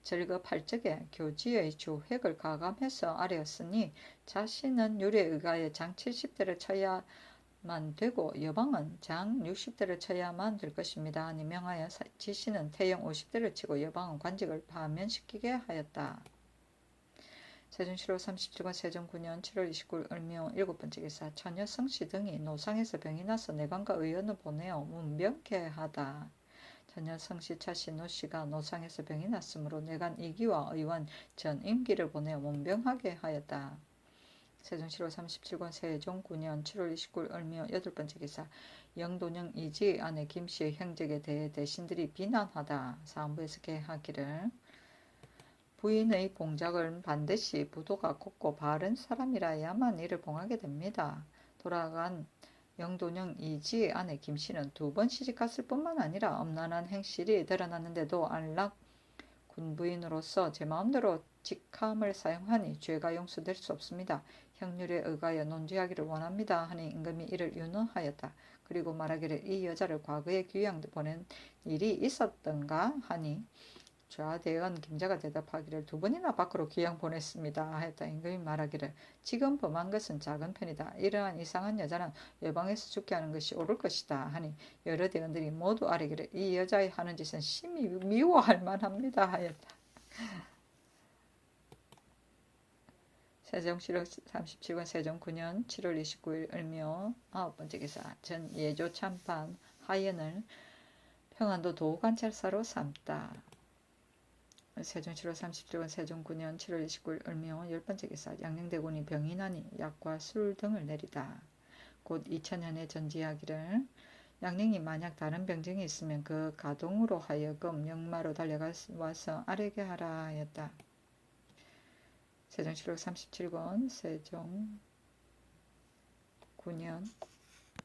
절급할 적에 교지의 주획을 가감해서 아뢰었으니 자신은 율에 의하여 장 70대를 쳐야만 되고 여방은 장 60대를 쳐야만 될 것입니다. 하니 명하여 지시는 태영 50대를 치고 여방은 관직을 파면시키게 하였다. 세종시로 37권 세종 9년 7월 29일 을묘 7번째 기사 처녀 성씨 등이 노상에서 병이 나서 내관과 의원을 보내어 문병케 하다. 처녀 성씨 차씨 노씨가 노상에서 병이 났으므로 내관 2기와 의원 전 임기를 보내어 문병하게 하였다. 세종시로 37권 세종 9년 7월 29일 을묘 8번째 기사 영돈영 이지의 아내 김씨의 행적에 대해 대신들이 비난하다. 사안부에서 개하기를 부인의 봉작을 반드시 부도가 곱고 바른 사람이라야만 이를 봉하게 됩니다. 돌아간 영돈영 이지의 아내 김씨는 2번 시집갔을 뿐만 아니라 엄란한 행실이 드러났는데도 안락 군부인으로서 제 마음대로 직함을 사용하니 죄가 용서될 수 없습니다. 형률에 의하여 논지하기를 원합니다. 하니 임금이 이를 윤허하였다. 그리고 말하기를 이 여자를 과거에 귀양 보낸 일이 있었던가 하니 좌대원 김자가 대답하기를 2번이나 밖으로 귀양 보냈습니다. 하였다. 임금이 말하기를 지금 범한 것은 작은 편이다. 이러한 이상한 여자는 외방에서 죽게 하는 것이 옳을 것이다. 하니 여러 대원들이 모두 아뢰기를 이 여자의 하는 짓은 심히 미워할 만합니다. 하였다. 세종시로 37권 세종 9년 7월 29일 을묘 9번째 기사 전 예조 참판 하연을 평안도 도관찰사로 삼다. 세종시로 37권 세종 9년 7월 29일 을묘 10번째 기사 양녕대군이 병이 나니 약과 술 등을 내리다. 곧 2000년에 전지하기를 양녕이 만약 다른 병증이 있으면 그 가동으로 하여금 영마로 달려와서 아뢰게 하라 하였다. 세종시로 37권 세종 9년